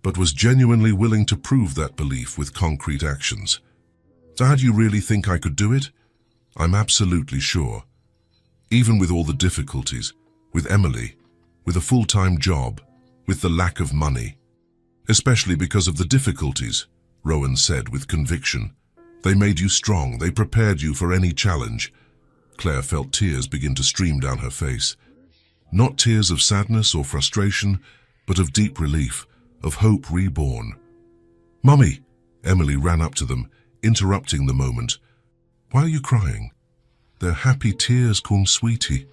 but was genuinely willing to prove that belief with concrete actions. "Dad, you really think I could do it?" "I'm absolutely sure. Even with all the difficulties, with Emily, with a full-time job, with the lack of money." "Especially because of the difficulties," Rowan said with conviction. "They made you strong, they prepared you for any challenge." Claire felt tears begin to stream down her face. Not tears of sadness or frustration, but of deep relief, of hope reborn. "Mummy!" Emily ran up to them, interrupting the moment. "Why are you crying?" "They're happy tears, cum sweetie."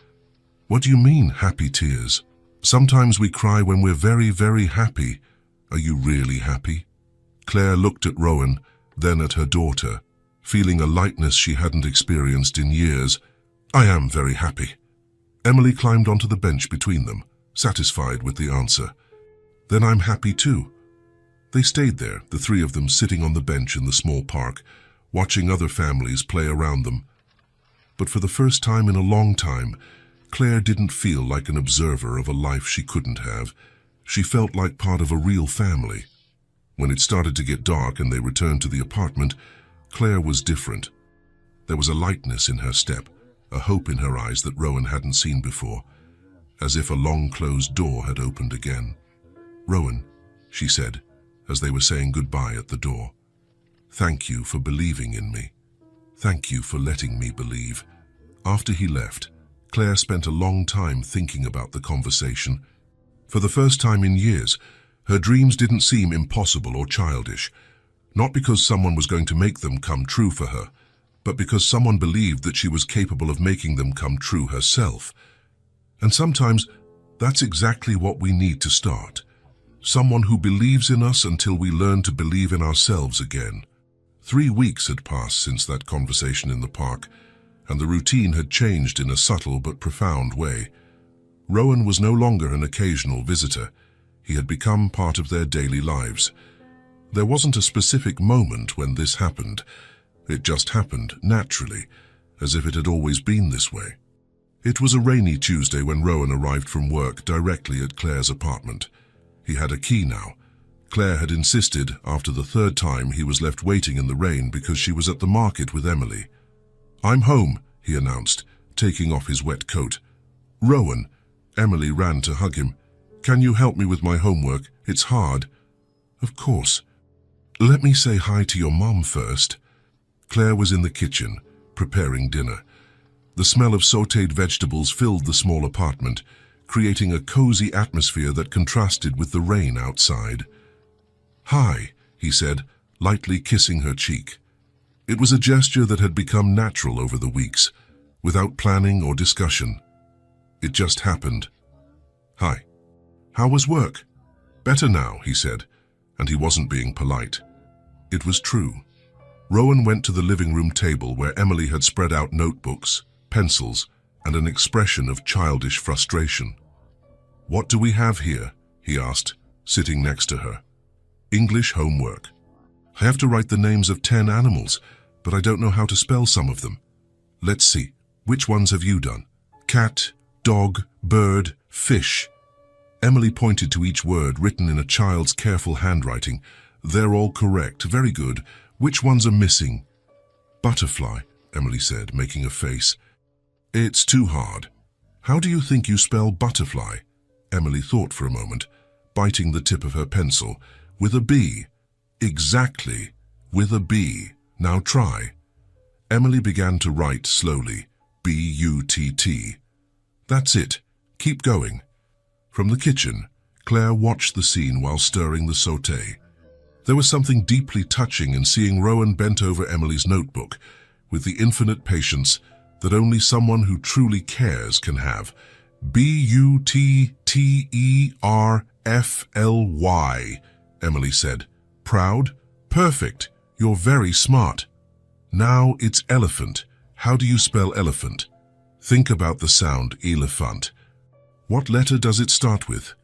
"What do you mean, happy tears?" "Sometimes we cry when we're very, very happy." "Are you really happy?" Claire looked at Rowan, then at her daughter, feeling a lightness she hadn't experienced in years. "I am very happy." Emily climbed onto the bench between them, satisfied with the answer. "Then I'm happy too." They stayed there, the three of them sitting on the bench in the small park, watching other families play around them. But for the first time in a long time, Claire didn't feel like an observer of a life she couldn't have. She felt like part of a real family. When it started to get dark and they returned to the apartment, Claire was different. There was a lightness in her step, a hope in her eyes that Rowan hadn't seen before, as if a long-closed door had opened again. "Rowan," she said, as they were saying goodbye at the door, "thank you for believing in me. Thank you for letting me believe." After he left, Claire spent a long time thinking about the conversation. For the first time in years, her dreams didn't seem impossible or childish, not because someone was going to make them come true for her, but because someone believed that she was capable of making them come true herself. And sometimes that's exactly what we need to start. Someone who believes in us until we learn to believe in ourselves again. 3 weeks had passed since that conversation in the park, and the routine had changed in a subtle but profound way. Rowan was no longer an occasional visitor. He had become part of their daily lives. There wasn't a specific moment when this happened. It just happened, naturally, as if it had always been this way. It was a rainy Tuesday when Rowan arrived from work directly at Claire's apartment. He had a key now. Claire had insisted, after the 3rd time, he was left waiting in the rain because she was at the market with Emily. "I'm home," he announced, taking off his wet coat. "Rowan," Emily ran to hug him. "Can you help me with my homework? It's hard." "Of course. Let me say hi to your mom first." Claire was in the kitchen, preparing dinner. The smell of sautéed vegetables filled the small apartment, creating a cozy atmosphere that contrasted with the rain outside. "Hi," he said, lightly kissing her cheek. It was a gesture that had become natural over the weeks, without planning or discussion. It just happened. "Hi. How was work?" "Better now," he said, and he wasn't being polite. It was true. Rowan went to the living room table where Emily had spread out notebooks, pencils, and an expression of childish frustration. "What do we have here?" he asked, sitting next to her. "English homework. I have to write the names of 10 animals, but I don't know how to spell some of them. Let's see, which ones have you done? Cat, dog, bird, fish." Emily pointed to each word written in a child's careful handwriting. "They're all correct. Very good. Which ones are missing?" "Butterfly," Emily said, making a face. "It's too hard. How do you think you spell butterfly?" Emily thought for a moment, biting the tip of her pencil. "With a B." "Exactly. With a B. Now try." Emily began to write slowly. B-U-T-T. "That's it. Keep going." From the kitchen, Claire watched the scene while stirring the sauté. There was something deeply touching in seeing Rowan bent over Emily's notebook, with the infinite patience that only someone who truly cares can have. "B-U-T-T-E-R-F-L-Y, Emily said. "Proud? Perfect. You're very smart. Now it's elephant. How do you spell elephant?" "Think about the sound, elephant. What letter does it start with?"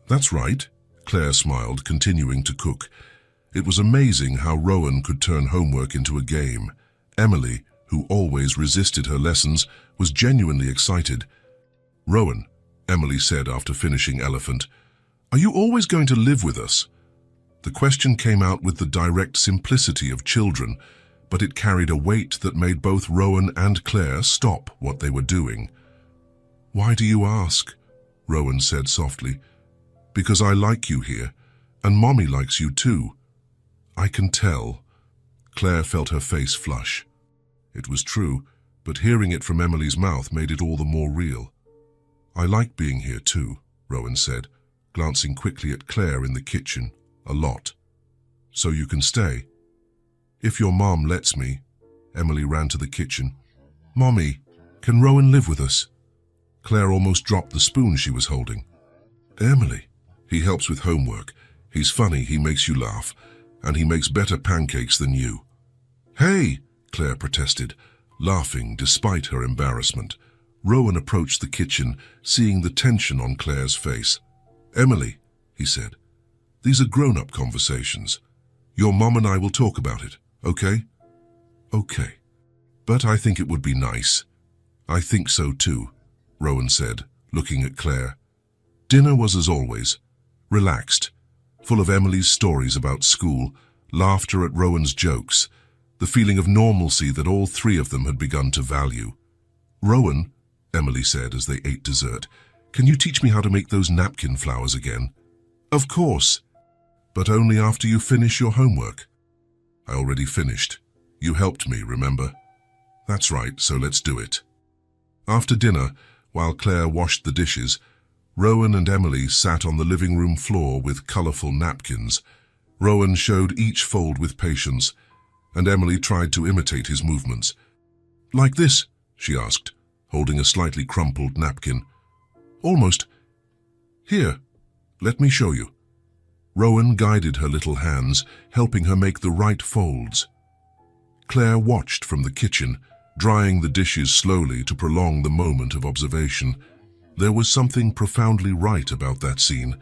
That's right." Claire smiled, continuing to cook. It was amazing how Rowan could turn homework into a game. Emily, who always resisted her lessons, was genuinely excited. "Rowan," Emily said after finishing elephant, "are you always going to live with us?" The question came out with the direct simplicity of children, but it carried a weight that made both Rowan and Claire stop what they were doing. "Why do you ask?" Rowan said softly. "Because I like you here, and Mommy likes you too." "I can tell." Claire felt her face flush. It was true, but hearing it from Emily's mouth made it all the more real. "I like being here too," Rowan said, glancing quickly at Claire in the kitchen. "A lot. So you can stay?" "If your mom lets me." Emily ran to the kitchen. "Mommy, can Rowan live with us?" Claire almost dropped the spoon she was holding. "Emily, he helps with homework. He's funny, he makes you laugh, and he makes better pancakes than you." "Hey!" Claire protested, laughing despite her embarrassment. Rowan approached the kitchen, seeing the tension on Claire's face. "Emily," he said, "these are grown-up conversations. Your mom and I will talk about it, okay?" "Okay. But I think it would be nice." "I think so too," Rowan said, looking at Claire. Dinner was as always, relaxed, full of Emily's stories about school, laughter at Rowan's jokes, the feeling of normalcy that all three of them had begun to value. "Rowan," Emily said as they ate dessert, "can you teach me how to make those napkin flowers again?" "Of course. But only after you finish your homework." "I already finished. You helped me, remember?" "That's right, so let's do it." After dinner, while Claire washed the dishes, Rowan and Emily sat on the living room floor with colorful napkins. Rowan showed each fold with patience, and Emily tried to imitate his movements. "Like this?" she asked, holding a slightly crumpled napkin. "Almost. Here, let me show you." Rowan guided her little hands, helping her make the right folds. Claire watched from the kitchen, drying the dishes slowly to prolong the moment of observation. There was something profoundly right about that scene.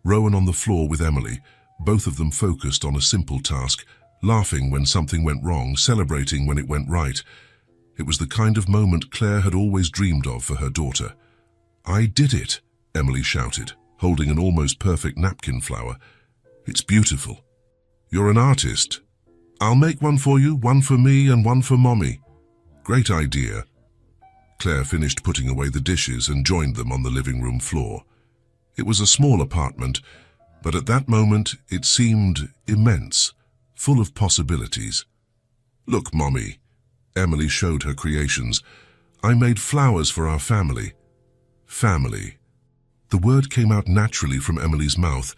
Rowan on the floor with Emily, both of them focused on a simple task, laughing when something went wrong, celebrating when it went right. It was the kind of moment Claire had always dreamed of for her daughter. "I did it," Emily shouted, holding an almost perfect napkin flower. "It's beautiful." "You're an artist. I'll make one for you, one for me and one for Mommy." "Great idea." Claire finished putting away the dishes and joined them on the living room floor. It was a small apartment, but at that moment it seemed immense, full of possibilities. "Look, Mommy," Emily showed her creations. "I made flowers for our family." Family. The word came out naturally from Emily's mouth,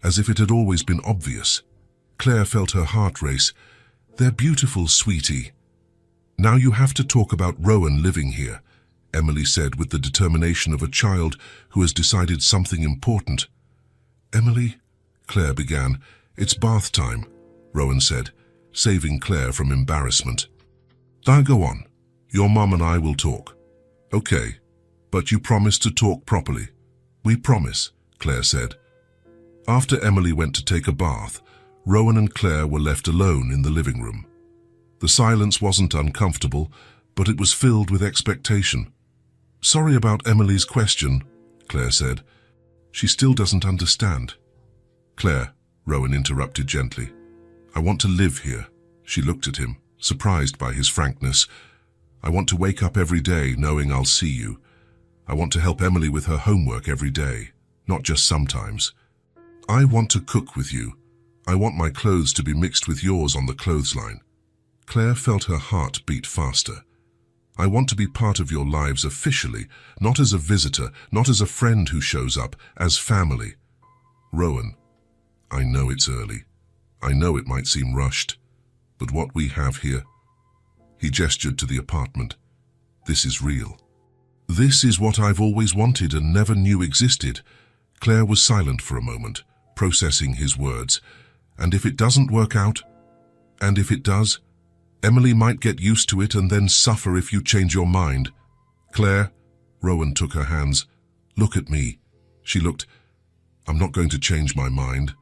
as if it had always been obvious. Claire felt her heart race. "They're beautiful, sweetie." "Now you have to talk about Rowan living here," Emily said with the determination of a child who has decided something important. "Emily," Claire began. "It's bath time," Rowan said, saving Claire from embarrassment. "Now go on. Your mum and I will talk." "Okay, but you promise to talk properly." "We promise," Claire said. After Emily went to take a bath, Rowan and Claire were left alone in the living room. The silence wasn't uncomfortable, but it was filled with expectation. "Sorry about Emily's question," Claire said. "She still doesn't understand." "Claire," Rowan interrupted gently, "I want to live here." She looked at him, surprised by his frankness. "I want to wake up every day knowing I'll see you. I want to help Emily with her homework every day, not just sometimes. I want to cook with you. I want my clothes to be mixed with yours on the clothesline." Claire felt her heart beat faster. "I want to be part of your lives officially, not as a visitor, not as a friend who shows up, as family." "Rowan, I know it's early. I know it might seem rushed, but what we have here," he gestured to the apartment, "this is real. This is what I've always wanted and never knew existed." Claire was silent for a moment, processing his words. "And if it doesn't work out? And if it does? Emily might get used to it and then suffer if you change your mind." "Claire," Rowan took her hands, "look at me." She looked. "I'm not going to change my mind.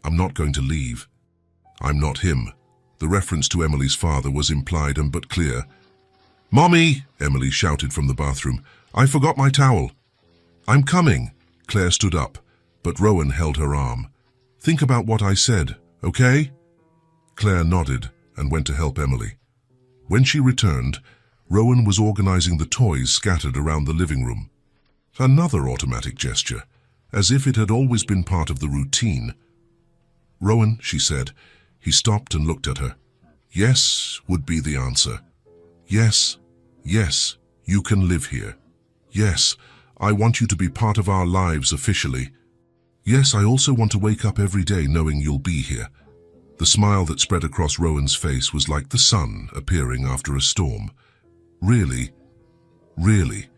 I'm not going to leave. I'm not him." The reference to Emily's father was implied and but clear. "Mommy!" Emily shouted from the bathroom. "I forgot my towel." "I'm coming." Claire stood up, but Rowan held her arm. "Think about what I said, okay?" Claire nodded and went to help Emily. When she returned, Rowan was organizing the toys scattered around the living room. Another automatic gesture, as if it had always been part of the routine. "Rowan," she said. He stopped and looked at her. "Yes," would be the answer. "Yes, yes, you can live here. Yes, I want you to be part of our lives officially. Yes, I also want to wake up every day knowing you'll be here." The smile that spread across Rowan's face was like the sun appearing after a storm. "Really? Really?"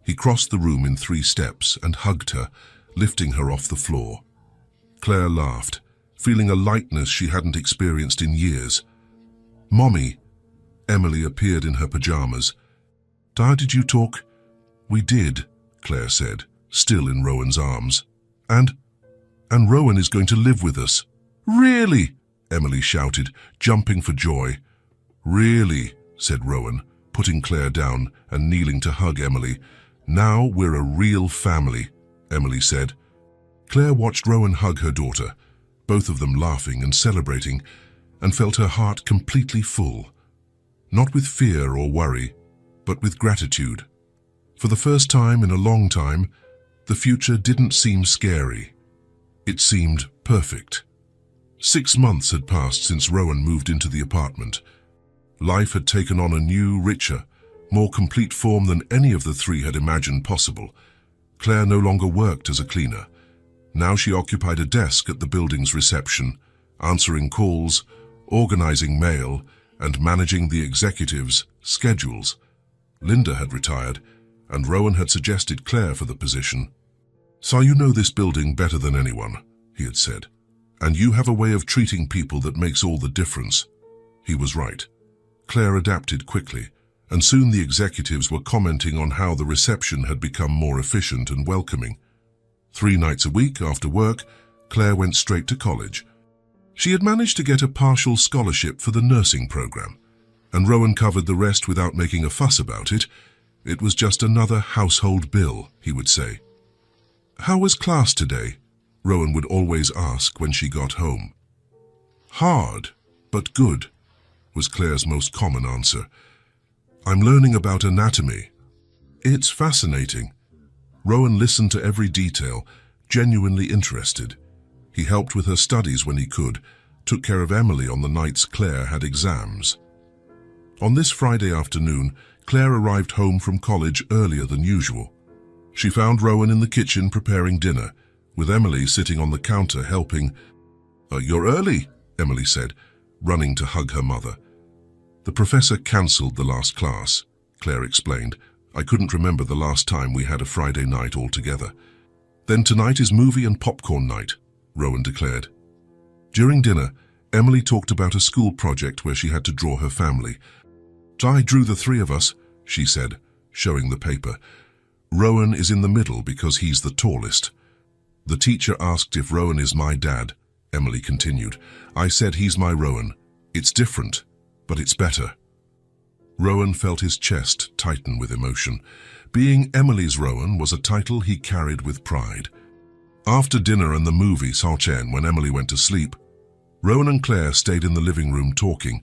He crossed the room in 3 steps and hugged her, lifting her off the floor. Claire laughed, feeling a lightness she hadn't experienced in years. "Mommy," Emily appeared in her pajamas. "Dad, did you talk?" "We did," Claire said, still in Rowan's arms. And Rowan is going to live with us." "Really?" Emily shouted, jumping for joy. "Really," said Rowan, putting Claire down and kneeling to hug Emily. "Now we're a real family," Emily said. Claire watched Rowan hug her daughter, both of them laughing and celebrating, and felt her heart completely full. Not with fear or worry, but with gratitude. For the first time in a long time, the future didn't seem scary. It seemed perfect. 6 months had passed since Rowan moved into the apartment. Life had taken on a new, richer, more complete form than any of the 3 had imagined possible. Claire no longer worked as a cleaner. Now she occupied a desk at the building's reception, answering calls, organizing mail, and managing the executives' schedules. Linda had retired, and Rowan had suggested Claire for the position. "So you know this building better than anyone," he had said, "and you have a way of treating people that makes all the difference." He was right. Claire adapted quickly, and soon the executives were commenting on how the reception had become more efficient and welcoming. 3 nights a week after work, Claire went straight to college. She had managed to get a partial scholarship for the nursing program, and Rowan covered the rest without making a fuss about it. It was just another household bill, he would say. "How was class today?" Rowan would always ask when she got home. "Hard, but good," was Claire's most common answer. "I'm learning about anatomy." "It's fascinating." Rowan listened to every detail, genuinely interested. He helped with her studies when he could, took care of Emily on the nights Claire had exams. On this Friday afternoon, Claire arrived home from college earlier than usual. She found Rowan in the kitchen preparing dinner, with Emily sitting on the counter helping. You're early, Emily said, running to hug her mother. The professor cancelled the last class, Claire explained. I couldn't remember the last time we had a Friday night all together. Then tonight is movie and popcorn night, Rowan declared. During dinner, Emily talked about a school project where she had to draw her family. I drew the three of us, she said, showing the paper. Rowan is in the middle because he's the tallest. The teacher asked if Rowan is my dad, Emily continued. I said he's my Rowan. It's different, but it's better. Rowan felt his chest tighten with emotion. Being Emily's Rowan was a title he carried with pride. After dinner and the movie Salchen, when Emily went to sleep, Rowan and Claire stayed in the living room talking.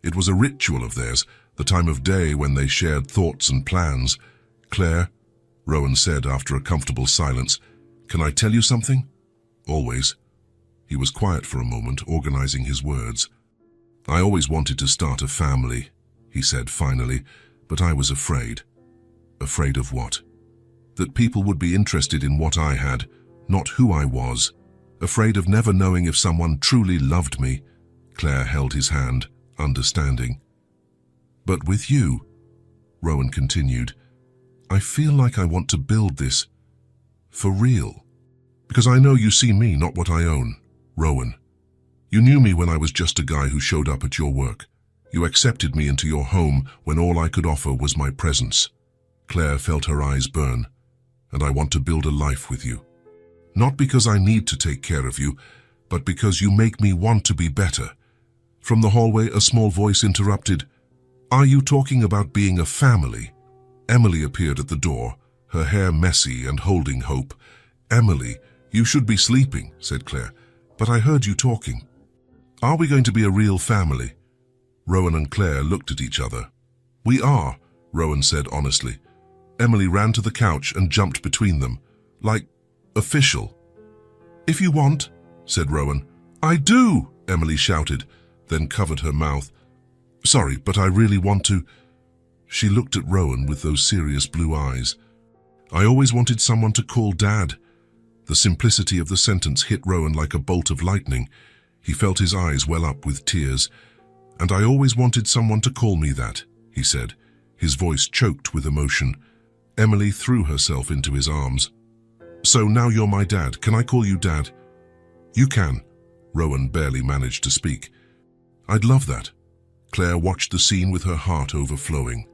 It was a ritual of theirs, the time of day when they shared thoughts and plans. Claire, Rowan said after a comfortable silence, can I tell you something? Always. He was quiet for a moment, organizing his words. I always wanted to start a family, he said finally, but I was afraid. Afraid of what? That people would be interested in what I had, not who I was. Afraid of never knowing if someone truly loved me. Claire held his hand, understanding. But with you, Rowan continued, I feel like I want to build this for real. Because I know you see me, not what I own. Rowan, you knew me when I was just a guy who showed up at your work. You accepted me into your home when all I could offer was my presence. Claire felt her eyes burn. And I want to build a life with you. Not because I need to take care of you, but because you make me want to be better. From the hallway, a small voice interrupted. Are you talking about being a family? Emily appeared at the door, her hair messy and holding hope. Emily, you should be sleeping, said Claire, but I heard you talking. Are we going to be a real family? Rowan and Claire looked at each other. We are, Rowan said honestly. Emily ran to the couch and jumped between them, like official. If you want, said Rowan. I do, Emily shouted, then covered her mouth. Sorry, but I really want to. She looked at Rowan with those serious blue eyes. I always wanted someone to call Dad. The simplicity of the sentence hit Rowan like a bolt of lightning. He felt his eyes well up with tears. And I always wanted someone to call me that, he said, his voice choked with emotion. Emily threw herself into his arms. So now you're my dad. Can I call you Dad? You can. Rowan barely managed to speak. I'd love that. Claire watched the scene with her heart overflowing.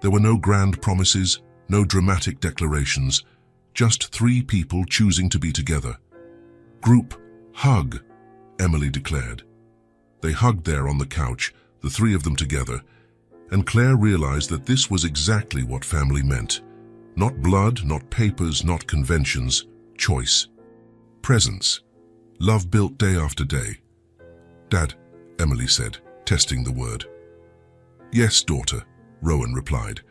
There were no grand promises, no dramatic declarations, just three people choosing to be together. Group hug, Emily declared. They hugged there on the couch, the three of them together, and Claire realized that this was exactly what family meant. Not blood, not papers, not conventions, choice. Presence. Love built day after day. Dad, Emily said, testing the word. Yes, daughter, Rowan replied,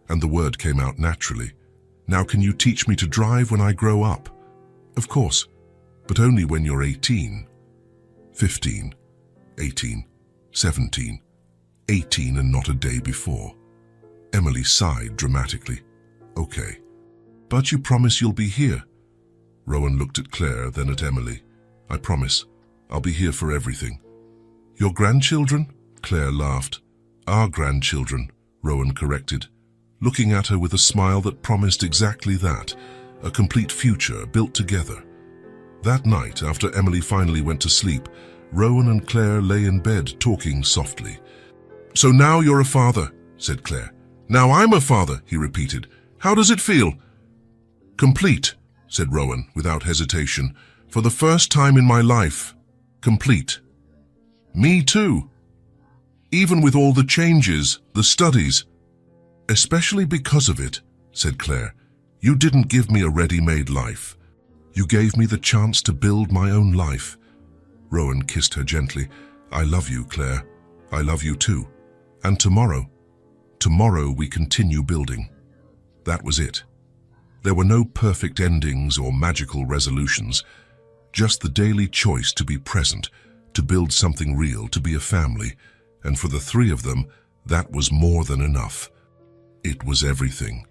and the word came out naturally. Now can you teach me to drive when I grow up? Of course, but only when you're 18. 15, 18, 17, 18 and not a day before. Emily sighed dramatically. Okay, but you promise you'll be here? Rowan looked at Claire, then at Emily. I promise. I'll be here for everything. Your grandchildren? Claire laughed. Our grandchildren, Rowan corrected, looking at her with a smile that promised exactly that, a complete future built together. That night, after Emily finally went to sleep, Rowan and Claire lay in bed talking softly. So now you're a father, said Claire. Now I'm a father, he repeated. How does it feel? Complete, said Rowan without hesitation. For the first time in my life. Complete. Me too. Even with all the changes, the studies. Especially because of it, said Claire. You didn't give me a ready-made life. You gave me the chance to build my own life. Rowan kissed her gently. I love you, Claire. I love you too. And tomorrow we continue building. That was it. There were no perfect endings or magical resolutions, just the daily choice to be present, to build something real, to be a family, and for the three of them, that was more than enough. It was everything.